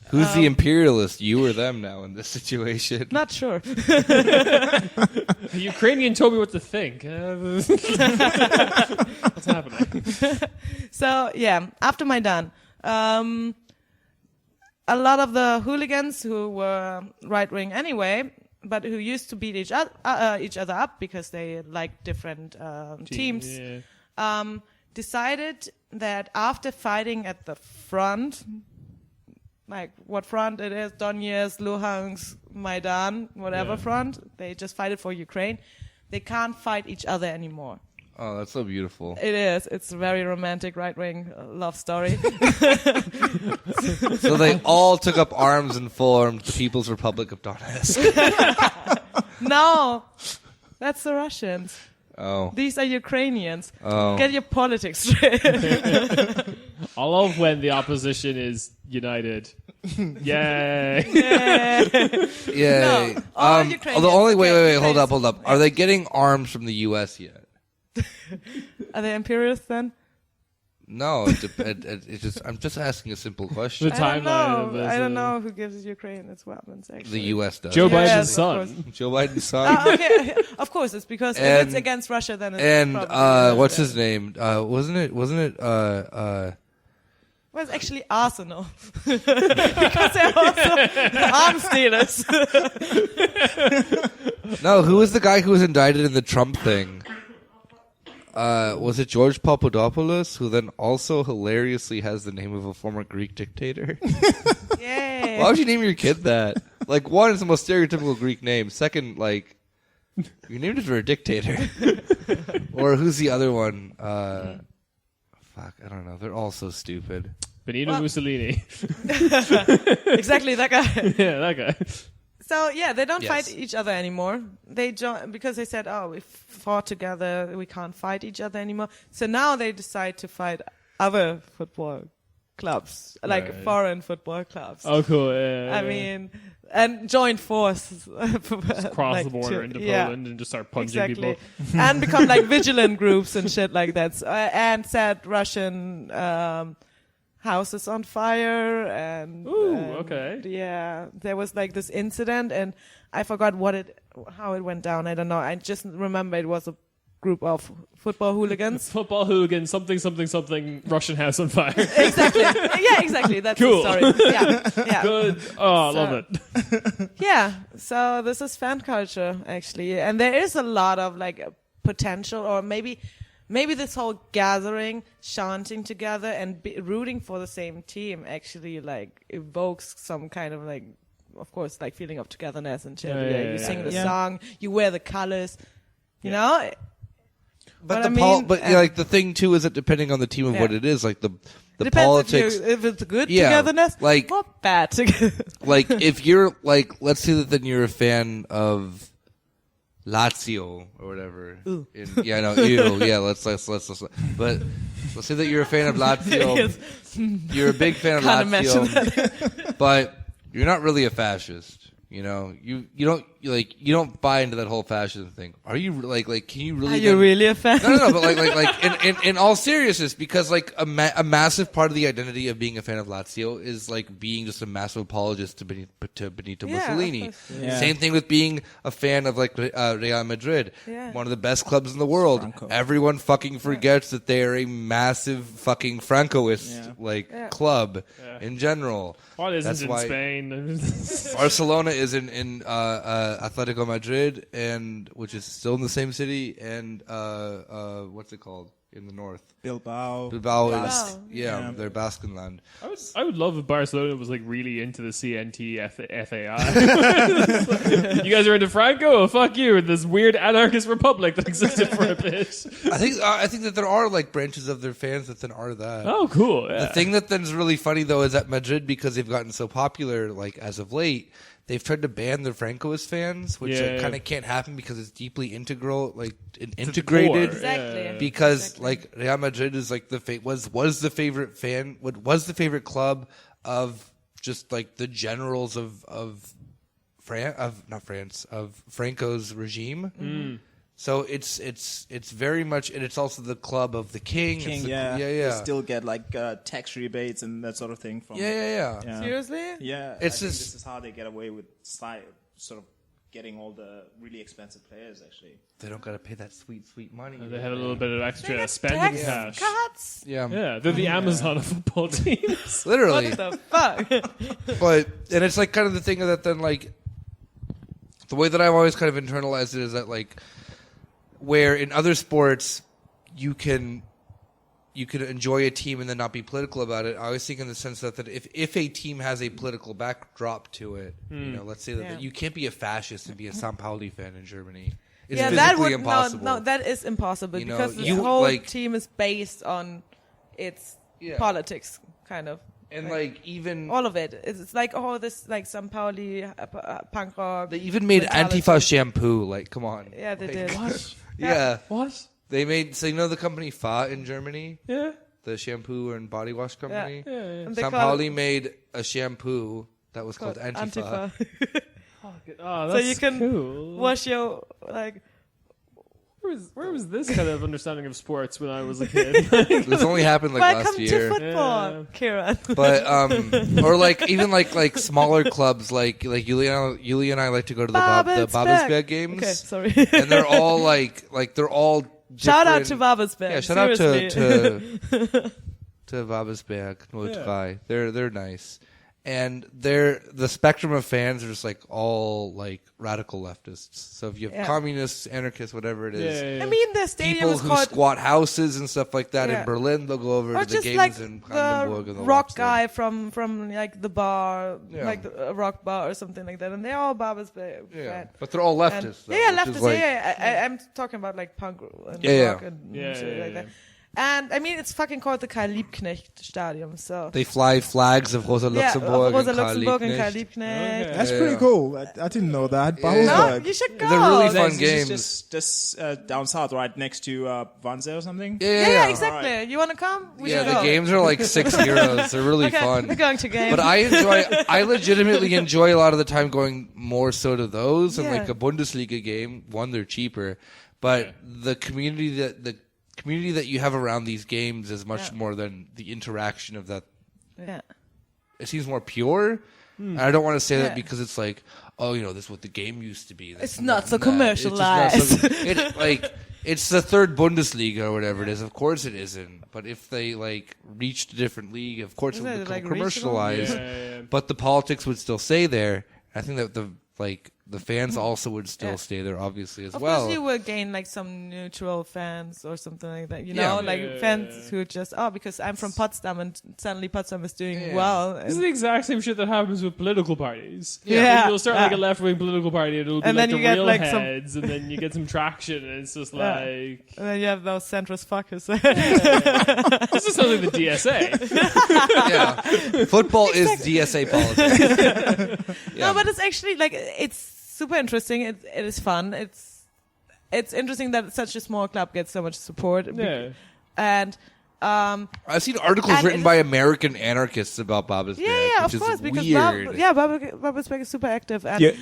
Who's the imperialist, you or them now in this situation? Not sure. The Ukrainian told me what to think. What's happening? So, yeah, after Maidan, a lot of the hooligans who were right-wing anyway, but who used to beat each other up because they liked different teams, Yeah. decided that after fighting at the front, like what front it is, Donetsk, Luhansk, Maidan, whatever front, they just fight it for Ukraine, they can't fight each other anymore. Oh, that's so beautiful. It is. It's a very romantic right-wing love story. So they all took up arms and formed the People's Republic of Donetsk. No, that's the Russians. Oh. These are Ukrainians. Oh. Get your politics straight. I love when the opposition is united. Yay! Yeah. No, all Ukrainians. The only Okay, wait, hold up. Are they getting arms from the U.S. yet? Are they imperialists then? No, it's just I'm just asking a simple question. The I don't timeline of know. this, I don't know who gives Ukraine its weapons. Actually, The U.S. does. Joe Yes, Biden's of son. Joe Biden's son. Okay, of course, it's because if And- it's against Russia, then it's And probably what's his name? Wasn't it? Well, it's actually Arsenal because they're also arms dealers. No, who was the guy who was indicted in the Trump thing? Was it George Papadopoulos, who then also hilariously has the name of a former Greek dictator? Yay! Why would you name your kid that? Like, one, it's the most stereotypical Greek name. Second, like, you named it for a dictator. Or who's the other one? Fuck, I don't know. They're all so stupid. Benito Well- Mussolini. Exactly that guy. Yeah, that guy. So yeah, they don't Yes. fight each other anymore. They because they said, "Oh, we fought together. We can't fight each other anymore." So now they decide to fight other football clubs, like Right. foreign football clubs. Oh, cool. Yeah, I mean, and join forces cross like the border to- into yeah, Poland and just start punching exactly, people. and become like vigilant groups and shit like that. So, and set Russian houses on fire and okay. yeah, there was like this incident and I forgot how it went down. I don't know. I just remember it was a group of football hooligans. Football hooligan, something, Russian house on fire. Exactly. Yeah, exactly. That's Cool. the story. Yeah. Good. Oh, I So- love it. Yeah. So this is fan culture actually, and there is a lot of like potential, or maybe maybe this whole gathering, chanting together, and rooting for the same team actually like evokes some kind of like, of course, like feeling of togetherness and shit. You sing the song, you wear the colors, you know. But like the thing too is that depending on the team of what it is, like the politics. If it's good togetherness, like or bad together. Like if you're like, let's say that then you're a fan of Lazio or whatever. Ooh. Let's. But let's say that you're a fan of Lazio. Yes. You're a big fan of Can't Lazio, imagine that. but you're not really a fascist. You know, you don't buy into that whole fascism thing. Are you like can you really? Are you really a fan? No, but like in all seriousness, because like a massive part of the identity of being a fan of Lazio is like being just a massive apologist to Benito Mussolini. Yeah. Same thing with being a fan of like Real Madrid, one of the best clubs in the world. Franco. Everyone fucking forgets that they are a massive fucking Francoist club in general. What isn't That's in why Spain? Barcelona is in Atletico Madrid, and which is still in the same city, and what's it called in the north? Bilbao is they're Baskenland. I would love if Barcelona was like really into the CNT FAI. You guys are into Franco? Oh, fuck you! And this weird anarchist republic that existed for a bit. I think that there are like branches of their fans that then are that. Oh, cool! Yeah. The thing that then is really funny though is that Madrid, because they've gotten so popular, like as of late, they've tried to ban their Francoist fans, which kind of can't happen because it's deeply integrated. Exactly. Because like Real Madrid is like was the favorite club of just like the generals of Franco's regime. Mm. So it's very much, and it's also the club of the king. They still get like tax rebates and that sort of thing from. Yeah. Seriously? Yeah, it's I think just this is how they get away with sort of getting all the really expensive players. Actually, they don't got to pay that sweet money. They have a little bit of extra spending Tax cash. cuts? Yeah, they're the Amazon of football teams. Literally. What the fuck? And it's like kind of the thing that then like the way that I've always kind of internalized it is that like where in other sports you can enjoy a team and then not be political about it. I always think in the sense that if a team has a political backdrop to it, let's say that you can't be a fascist and be a San Pauli fan in Germany. It's physically impossible. No, that is impossible because the you, whole like, team is based on its politics, kind of. And like even all of it, it's like this like San Pauli punk rock. They even made mentality. Antifa shampoo. Like, come on. Yeah, they did. What? Yeah. What? They made, so you know the company Fa in Germany? Yeah. The shampoo and body wash company? Yeah. And they San call Pauli it made a shampoo that was called Antifa. Oh, that's So you can cool. wash your like. Where was this kind of understanding of sports when I was a kid? This only happened like Welcome last to year. football, Ciaran. But or like even like smaller clubs like Yulia and I like to go to the Babelsberg games. Okay, sorry. And they're all like they're all Shout out different- to Babelsberg. Yeah, shout out seriously. to Babelsberg, Nordrhein. They're nice. And the spectrum of fans are just like all like radical leftists. So if you have communists, anarchists, whatever it is, I mean, the stadium people is who called. squat houses and stuff like that Yeah. in Berlin, they'll go over Or to the just games like in the Brandenburg and they'll rock watch them. guy from like the bar, Yeah. like a rock bar or something like that, and they're all Babelsberg Yeah, fan. but they're all And- leftists. though, yeah, which is leftists. like- I'm talking about like punk and Yeah, rock yeah. and Yeah, shit yeah, like yeah. that. And I mean, it's fucking called the Karl Liebknecht Stadium. So They fly flags of Rosa Luxemburg Rosa and Karl Luxemburg and Karl Liebknecht. Liebknecht. Okay. That's Yeah. pretty cool. I didn't know that. No, Babelsberg. you should go. They're really fun This games. is just down south, right next to Wannsee or something. Yeah, exactly. You want to come? We Yeah, should the go. games are like 6 euros. They're really Okay, fun. we're going to games. But I legitimately enjoy a lot of the time going more so to those and Yeah. like a Bundesliga game. One, they're cheaper, but the community that you have around these games is much more than the interaction of that. yeah. It seems more pure. And I don't want to say that Yeah. because it's like, oh, this is what the game used to be. It's not so It's just commercialized. not so- it's like it's the third Bundesliga or whatever it is. Of course it isn't. But if they like reached a different league, of course it Isn't would it, become like, commercialized. Yeah. But the politics would still stay there. I think that the like the fans also would still stay there, obviously, as Of well. course, you will gain like some neutral fans or something like that. You Yeah. know, like Yeah. fans who just because I'm from Potsdam and suddenly Potsdam is doing Yeah. well. This is And, the exact same shit that happens with political parties. Yeah. You'll start like a left-wing political party, and it'll be And like then the you get, real like, some- heads, and then you get some traction, and it's just Yeah. like and then you have those centrist fuckers. this is something the DSA. Yeah. Football is DSA politics. Yeah. No, but it's actually like it's super interesting. It is fun. It's interesting that such a small club gets so much support. Yeah. And I've seen articles And written it- by American anarchists about Babelsberg, yeah, which of course, is because weird. Babelsberg is super active. And Yeah.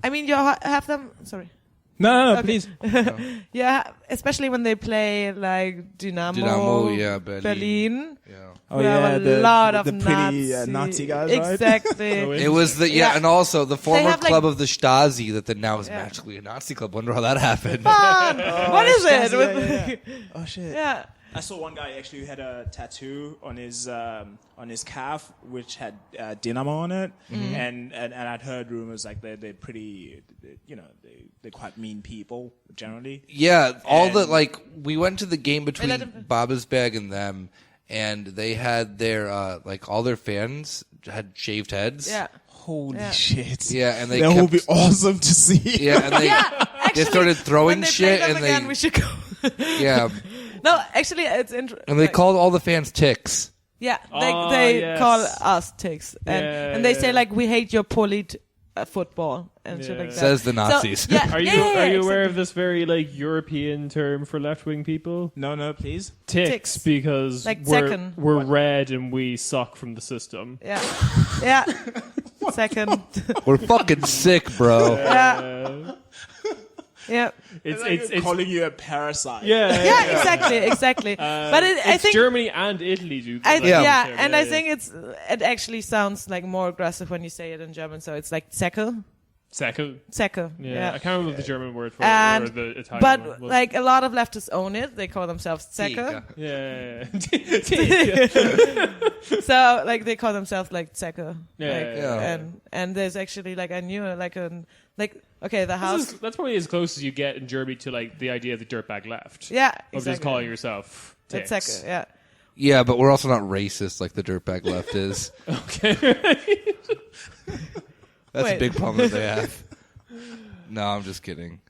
I mean, you have them. Sorry. No, Okay. please. Yeah, especially when they play like Dynamo, yeah, Berlin. Yeah. Oh We have yeah, a lot of the pretty Nazi, Nazi guys, right? Exactly. Oh, It was the Yeah. and also the former have, like- club of the Stasi that then now is Yeah. magically a Nazi club. Wonder how that happened. Fun. What is it? Stasi, With- yeah. Oh shit. yeah. I saw one guy actually who had a tattoo on his calf which had Dynamo on it, and I'd heard rumors like they're pretty, they're quite mean people generally. Yeah, all the And- we went to the game between let him- Babelsberg and them, and they had their all their fans had shaved heads. Yeah. Holy Yeah. shit. Yeah, and they that would be kept- awesome to see. Yeah, and they Actually, started throwing when they shit, play them and again, they we should go. yeah, No, actually, it's interesting. and they called all the fans ticks. Yeah, Oh, they yes. call us ticks, and Yeah, and they say yeah. like we hate your polit football and shit like that. Says the So, Nazis. yeah, Are you yeah, are you aware exactly. of this very like European term for left-wing people? No, please. Ticks, Ticks. because Like we're second. red and we suck from the system. Yeah, yeah. Second, We're fucking sick, bro. yeah, yeah, It's calling you a parasite. yeah. Exactly. But I it's think Germany and Italy do. I, like yeah, that term, and I think it actually sounds like more aggressive when you say it in German. So it's like Zecke. second. Zecke. Yeah, Yeah. I can't remember the German word for it And or the Italian but one. But- like a lot of leftists own it. They call themselves Zecke. yeah. So like they call themselves like Zecke. Yeah, Like, yeah. And there's actually like I knew okay the house. That's probably as close as you get in Germany to like the idea of the dirtbag left. Yeah, Of exactly. just calling yourself That's ticks. Zecke. Yeah. Yeah, but we're also not racist like the dirtbag left is. Okay. That's a Wait. big problem that they have. No, I'm just kidding.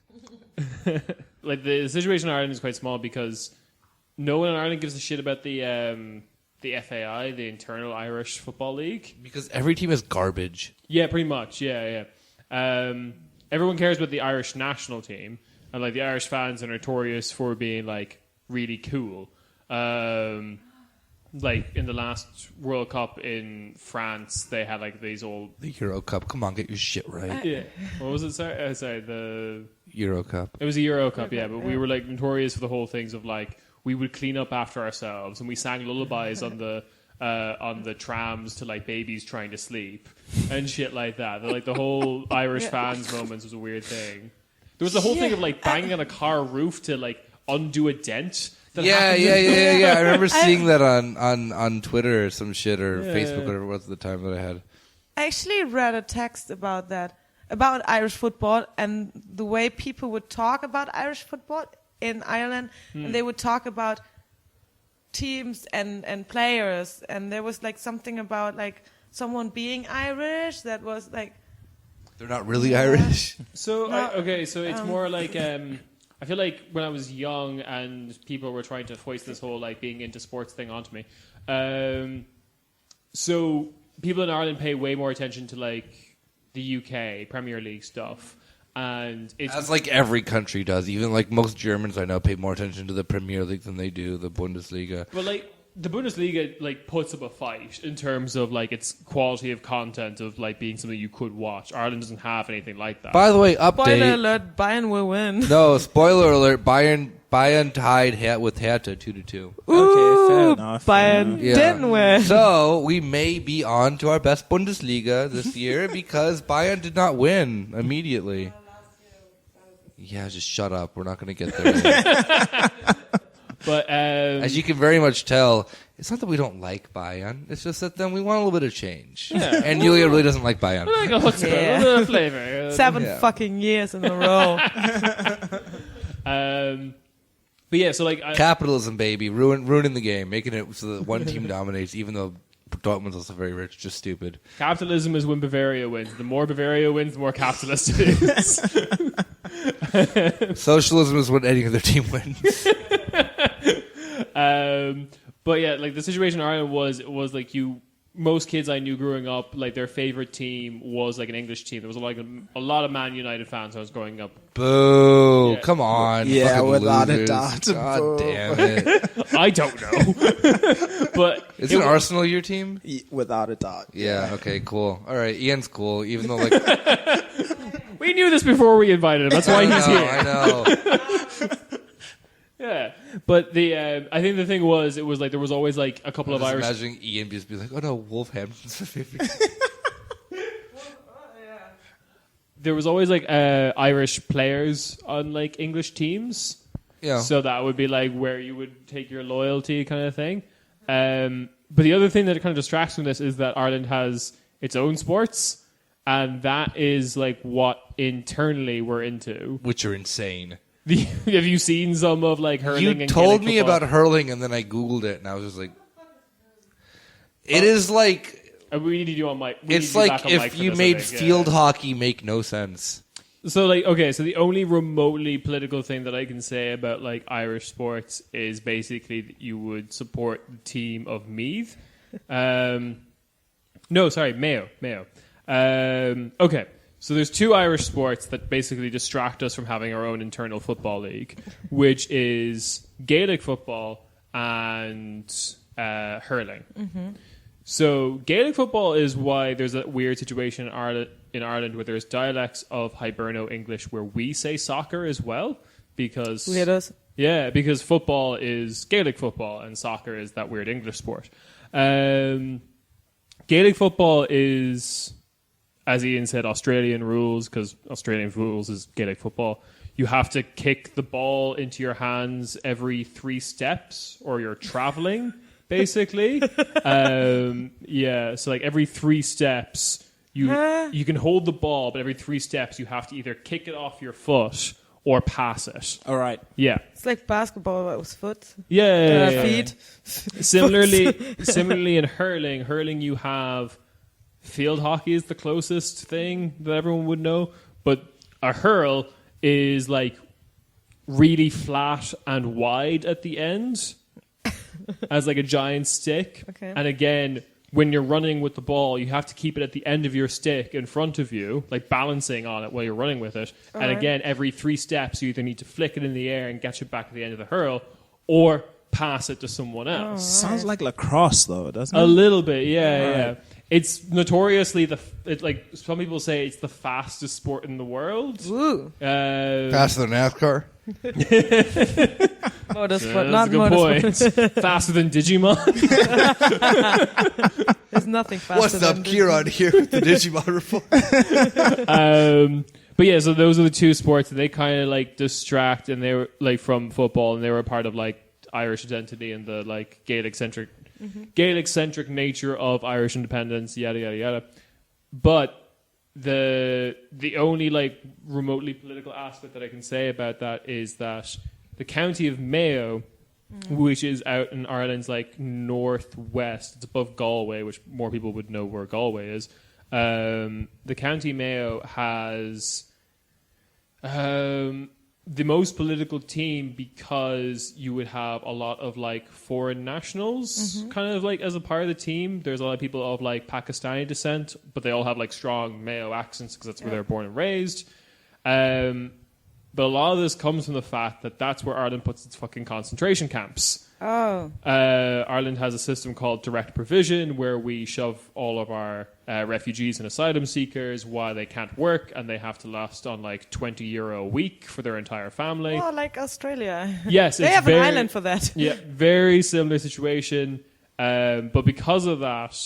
Like the situation in Ireland is quite small because no one in Ireland gives a shit about the FAI, the Internal Irish Football League. Because every team is garbage. Yeah, pretty much. Yeah. Everyone cares about the Irish national team, and like the Irish fans are notorious for being like really cool. Like in the last World Cup in France, they had like these old. The Euro Cup. Come on, get your shit right. Yeah. What was it? Sorry, Euro Cup. it was a Euro Cup, yeah. But we were like notorious for the whole things of like we would clean up after ourselves, and we sang lullabies on the trams to like babies trying to sleep and shit like that. Like the whole Irish fans moments was a weird thing. There was the whole thing of like banging on a car roof to like undo a dent. that Yeah. happened. I remember seeing that on Twitter or some shit or Facebook, whatever it was at the time that I had. I actually read a text about that, about Irish football and the way people would talk about Irish football in Ireland, and they would talk about teams and players, and there was like something about like someone being Irish that was like They're not really Irish. So No, so it's more like I feel like when I was young and people were trying to foist this whole like being into sports thing onto me. So people in Ireland pay way more attention to like the UK Premier League stuff, and it's As like every country does. Even like most Germans I know pay more attention to the Premier League than they do the Bundesliga. well like the Bundesliga like puts up a fight in terms of like its quality of content of like being something you could watch. Ireland doesn't have anything like that. By the way, spoiler update. alert, Bayern will win. No, spoiler alert. Bayern tied with Hertha 2-2. Okay, fair Ooh, enough. Bayern Yeah. didn't win. So we may be on to our best Bundesliga this year because Bayern did not win immediately. Yeah, just shut up. We're not going to get there. But As you can very much tell, It's not that we don't like Bayern. It's just that then we want a little bit of change. Yeah. And Yulia really doesn't like Bayern. Like a chutzpah, a little flavor. 7 fucking years in a row. But yeah, so like Capitalism, baby, ruining the game, making it so that one team dominates, even though Dortmund's also very rich, just stupid. Capitalism is when Bavaria wins. The more Bavaria wins, the more capitalist it is. Socialism is when any other team wins. But yeah, like the situation in Ireland was like most kids I knew growing up, like their favorite team was like an English team. There was like a lot of Man United fans when I was growing up. Boo! Yeah. Come on, Yeah, fucking without a losers. doubt. God Boo. damn it! I don't know, but Isn't Arsenal your team? Without a doubt. Yeah. Okay. Cool. All right. Ian's cool, even though like we knew this before we invited him. That's why he's here. I know. Yeah, but I think the thing was, it was like there was always like a couple of Just Irish. imagining Ian just be like, "Oh no, Wolverhampton's my favorite." There was always like Irish players on like English teams. Yeah. So that would be like where you would take your loyalty kind of thing. But the other thing that kind of distracts from this is that Ireland has its own sports, and that is like what internally we're into. Which are insane. Have you seen some of like hurling? You and told Gaelic me football? about hurling, and then I googled it, and I was just like, "It is like We need you on mic. it's like if you made field hockey make no sense." So like okay, so the only remotely political thing that I can say about like Irish sports is basically that you would support the team of Meath. No, sorry, Mayo. Okay. So there's 2 Irish sports that basically distract us from having our own internal football league, which is Gaelic football and hurling. Mm-hmm. So Gaelic football is why there's a weird situation in Ireland where there's dialects of Hiberno English where we say soccer as well, because Weirdos. yeah, because football is Gaelic football and soccer is that weird English sport. Gaelic football is, as Ian said, Australian rules, because Australian rules is Gaelic football. You have to kick the ball into your hands every 3 steps, or you're traveling, basically. Yeah, so like every 3 steps, you can hold the ball, but every 3 steps, you have to either kick it off your foot or pass it. All right. Yeah. It's like basketball with foot. Yeah. Feet. Similarly in hurling you have field hockey is the closest thing that everyone would know, but a hurl is like really flat and wide at the end as like a giant stick. Okay. And again, when you're running with the ball, you have to keep it at the end of your stick in front of you, like balancing on it while you're running with it. All and right. again, every 3 steps, you either need to flick it in the air and get it back at the end of the hurl, or pass it to someone else. Sounds like lacrosse, though, doesn't it? A little bit, yeah, yeah. Right. It's notoriously like some people say it's the fastest sport in the world. Woo. Faster than NASCAR. Motorsport, That's not a good point. motorsport. Faster than Digimon. There's nothing faster What's up, than Ciaran here with the Digimon report? But yeah, so those are the 2 sports, and they kind of like distract, and they were like from football, and they were a part of like Irish identity and the like Gaelic centric nature of Irish independence, yada yada yada. But the only like remotely political aspect that I can say about that is that the county of Mayo, which is out in Ireland's like northwest, it's above Galway, which more people would know where Galway is. The county Mayo has the most political team because you would have a lot of like foreign nationals kind of like as a part of the team. There's a lot of people of like Pakistani descent, but they all have like strong Mayo accents because that's where they're born and raised. But a lot of this comes from the fact that that's where Ireland puts its fucking concentration camps. Oh. Ireland has a system called direct provision where we shove all of our refugees and asylum seekers while they can't work and they have to last on like €20 a week for their entire family. Oh, like Australia. Yes, They it's have very, an island for that. Yeah, very similar situation. But because of that,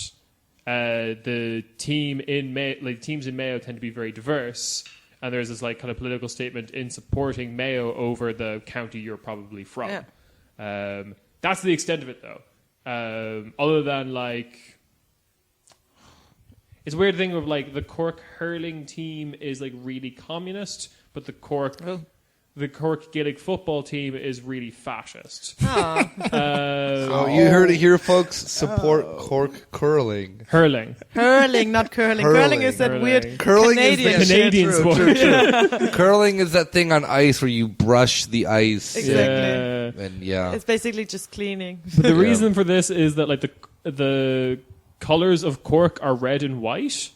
the teams in Mayo tend to be very diverse. And there's this like kind of political statement in supporting Mayo over the county you're probably from. Yeah. That's the extent of it, though. Other than like, it's a weird thing of like the Cork hurling team is like really communist, but the Cork Gaelic football team is really fascist. Oh, you heard it here, folks. Support Cork curling. Hurling. Hurling, not curling. Curling is that Hurling. weird Curling Canadian is the Canadian true, sport. true, true. Curling is that thing on ice where you brush the ice. Exactly. And yeah. It's basically just cleaning. But the reason for this is that like the colors of Cork are red and white,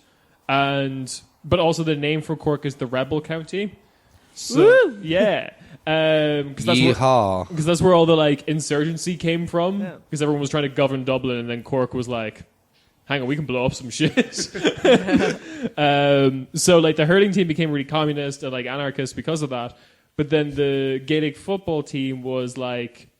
but also the name for Cork is the Rebel County. So Woo! yeah, because Yeehaw. that's where all the like insurgency came from. Yeah. Because everyone was trying to govern Dublin, and then Cork was like, "Hang on, we can blow up some shit." So like the hurling team became really communist and like anarchist because of that. But then the Gaelic football team was like,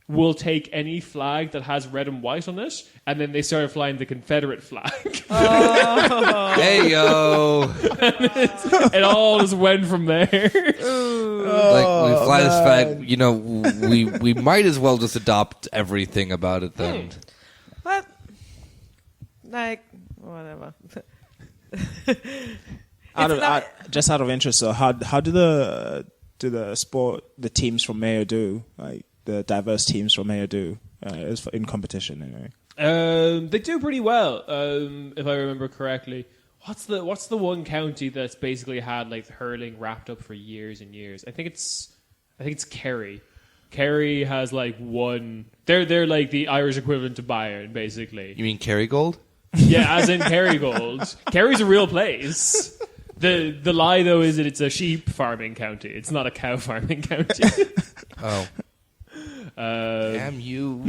we'll take any flag that has red and white on it, and then they started flying the Confederate flag. Hey, yo. It all just went from there. Like, we fly this flag, you know, we might as well just adopt everything about it then. But, like, whatever. Just out of interest, so how do the teams from Mayo do, like the diverse teams from Mayo do in competition anyway? They do pretty well, if I remember correctly. What's the one county that's basically had like hurling wrapped up for years and years? I think it's Kerry. Kerry has like one. They're like the Irish equivalent to Bayern, basically. You mean Kerrygold? Yeah, as in Kerrygold. Kerry's a real place. The lie though is that it's a sheep farming county. It's not a cow farming county. Oh. Damn you.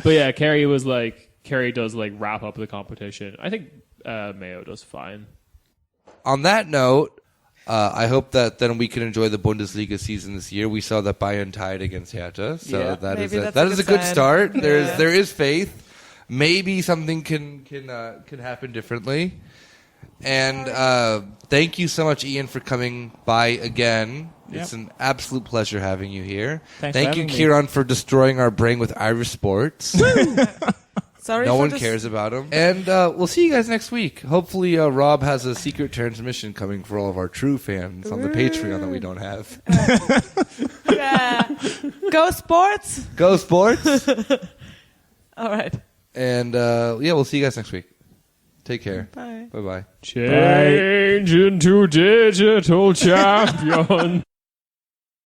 But yeah, Kerry does like wrap up the competition. I think Mayo does fine. On that note, I hope that then we can enjoy the Bundesliga season this year. We saw that Bayern tied against Hertha, so Yeah. that is Maybe a, that's that a is a good good sign. start. Yeah. There is faith. Maybe something can happen differently. And thank you so much, Ian, for coming by again. Yep. It's an absolute pleasure having you here. Thanks for Thank you, having me. Ciaran, for destroying our brain with Irish sports. Sorry No for one this. cares about him. And we'll see you guys next week. Hopefully, Rob has a secret transmission coming for all of our true fans on the Patreon that we don't have. Yeah. Go sports. Go sports! All right. And yeah, we'll see you guys next week. Take care. Bye. Bye-bye. Change into digital champion.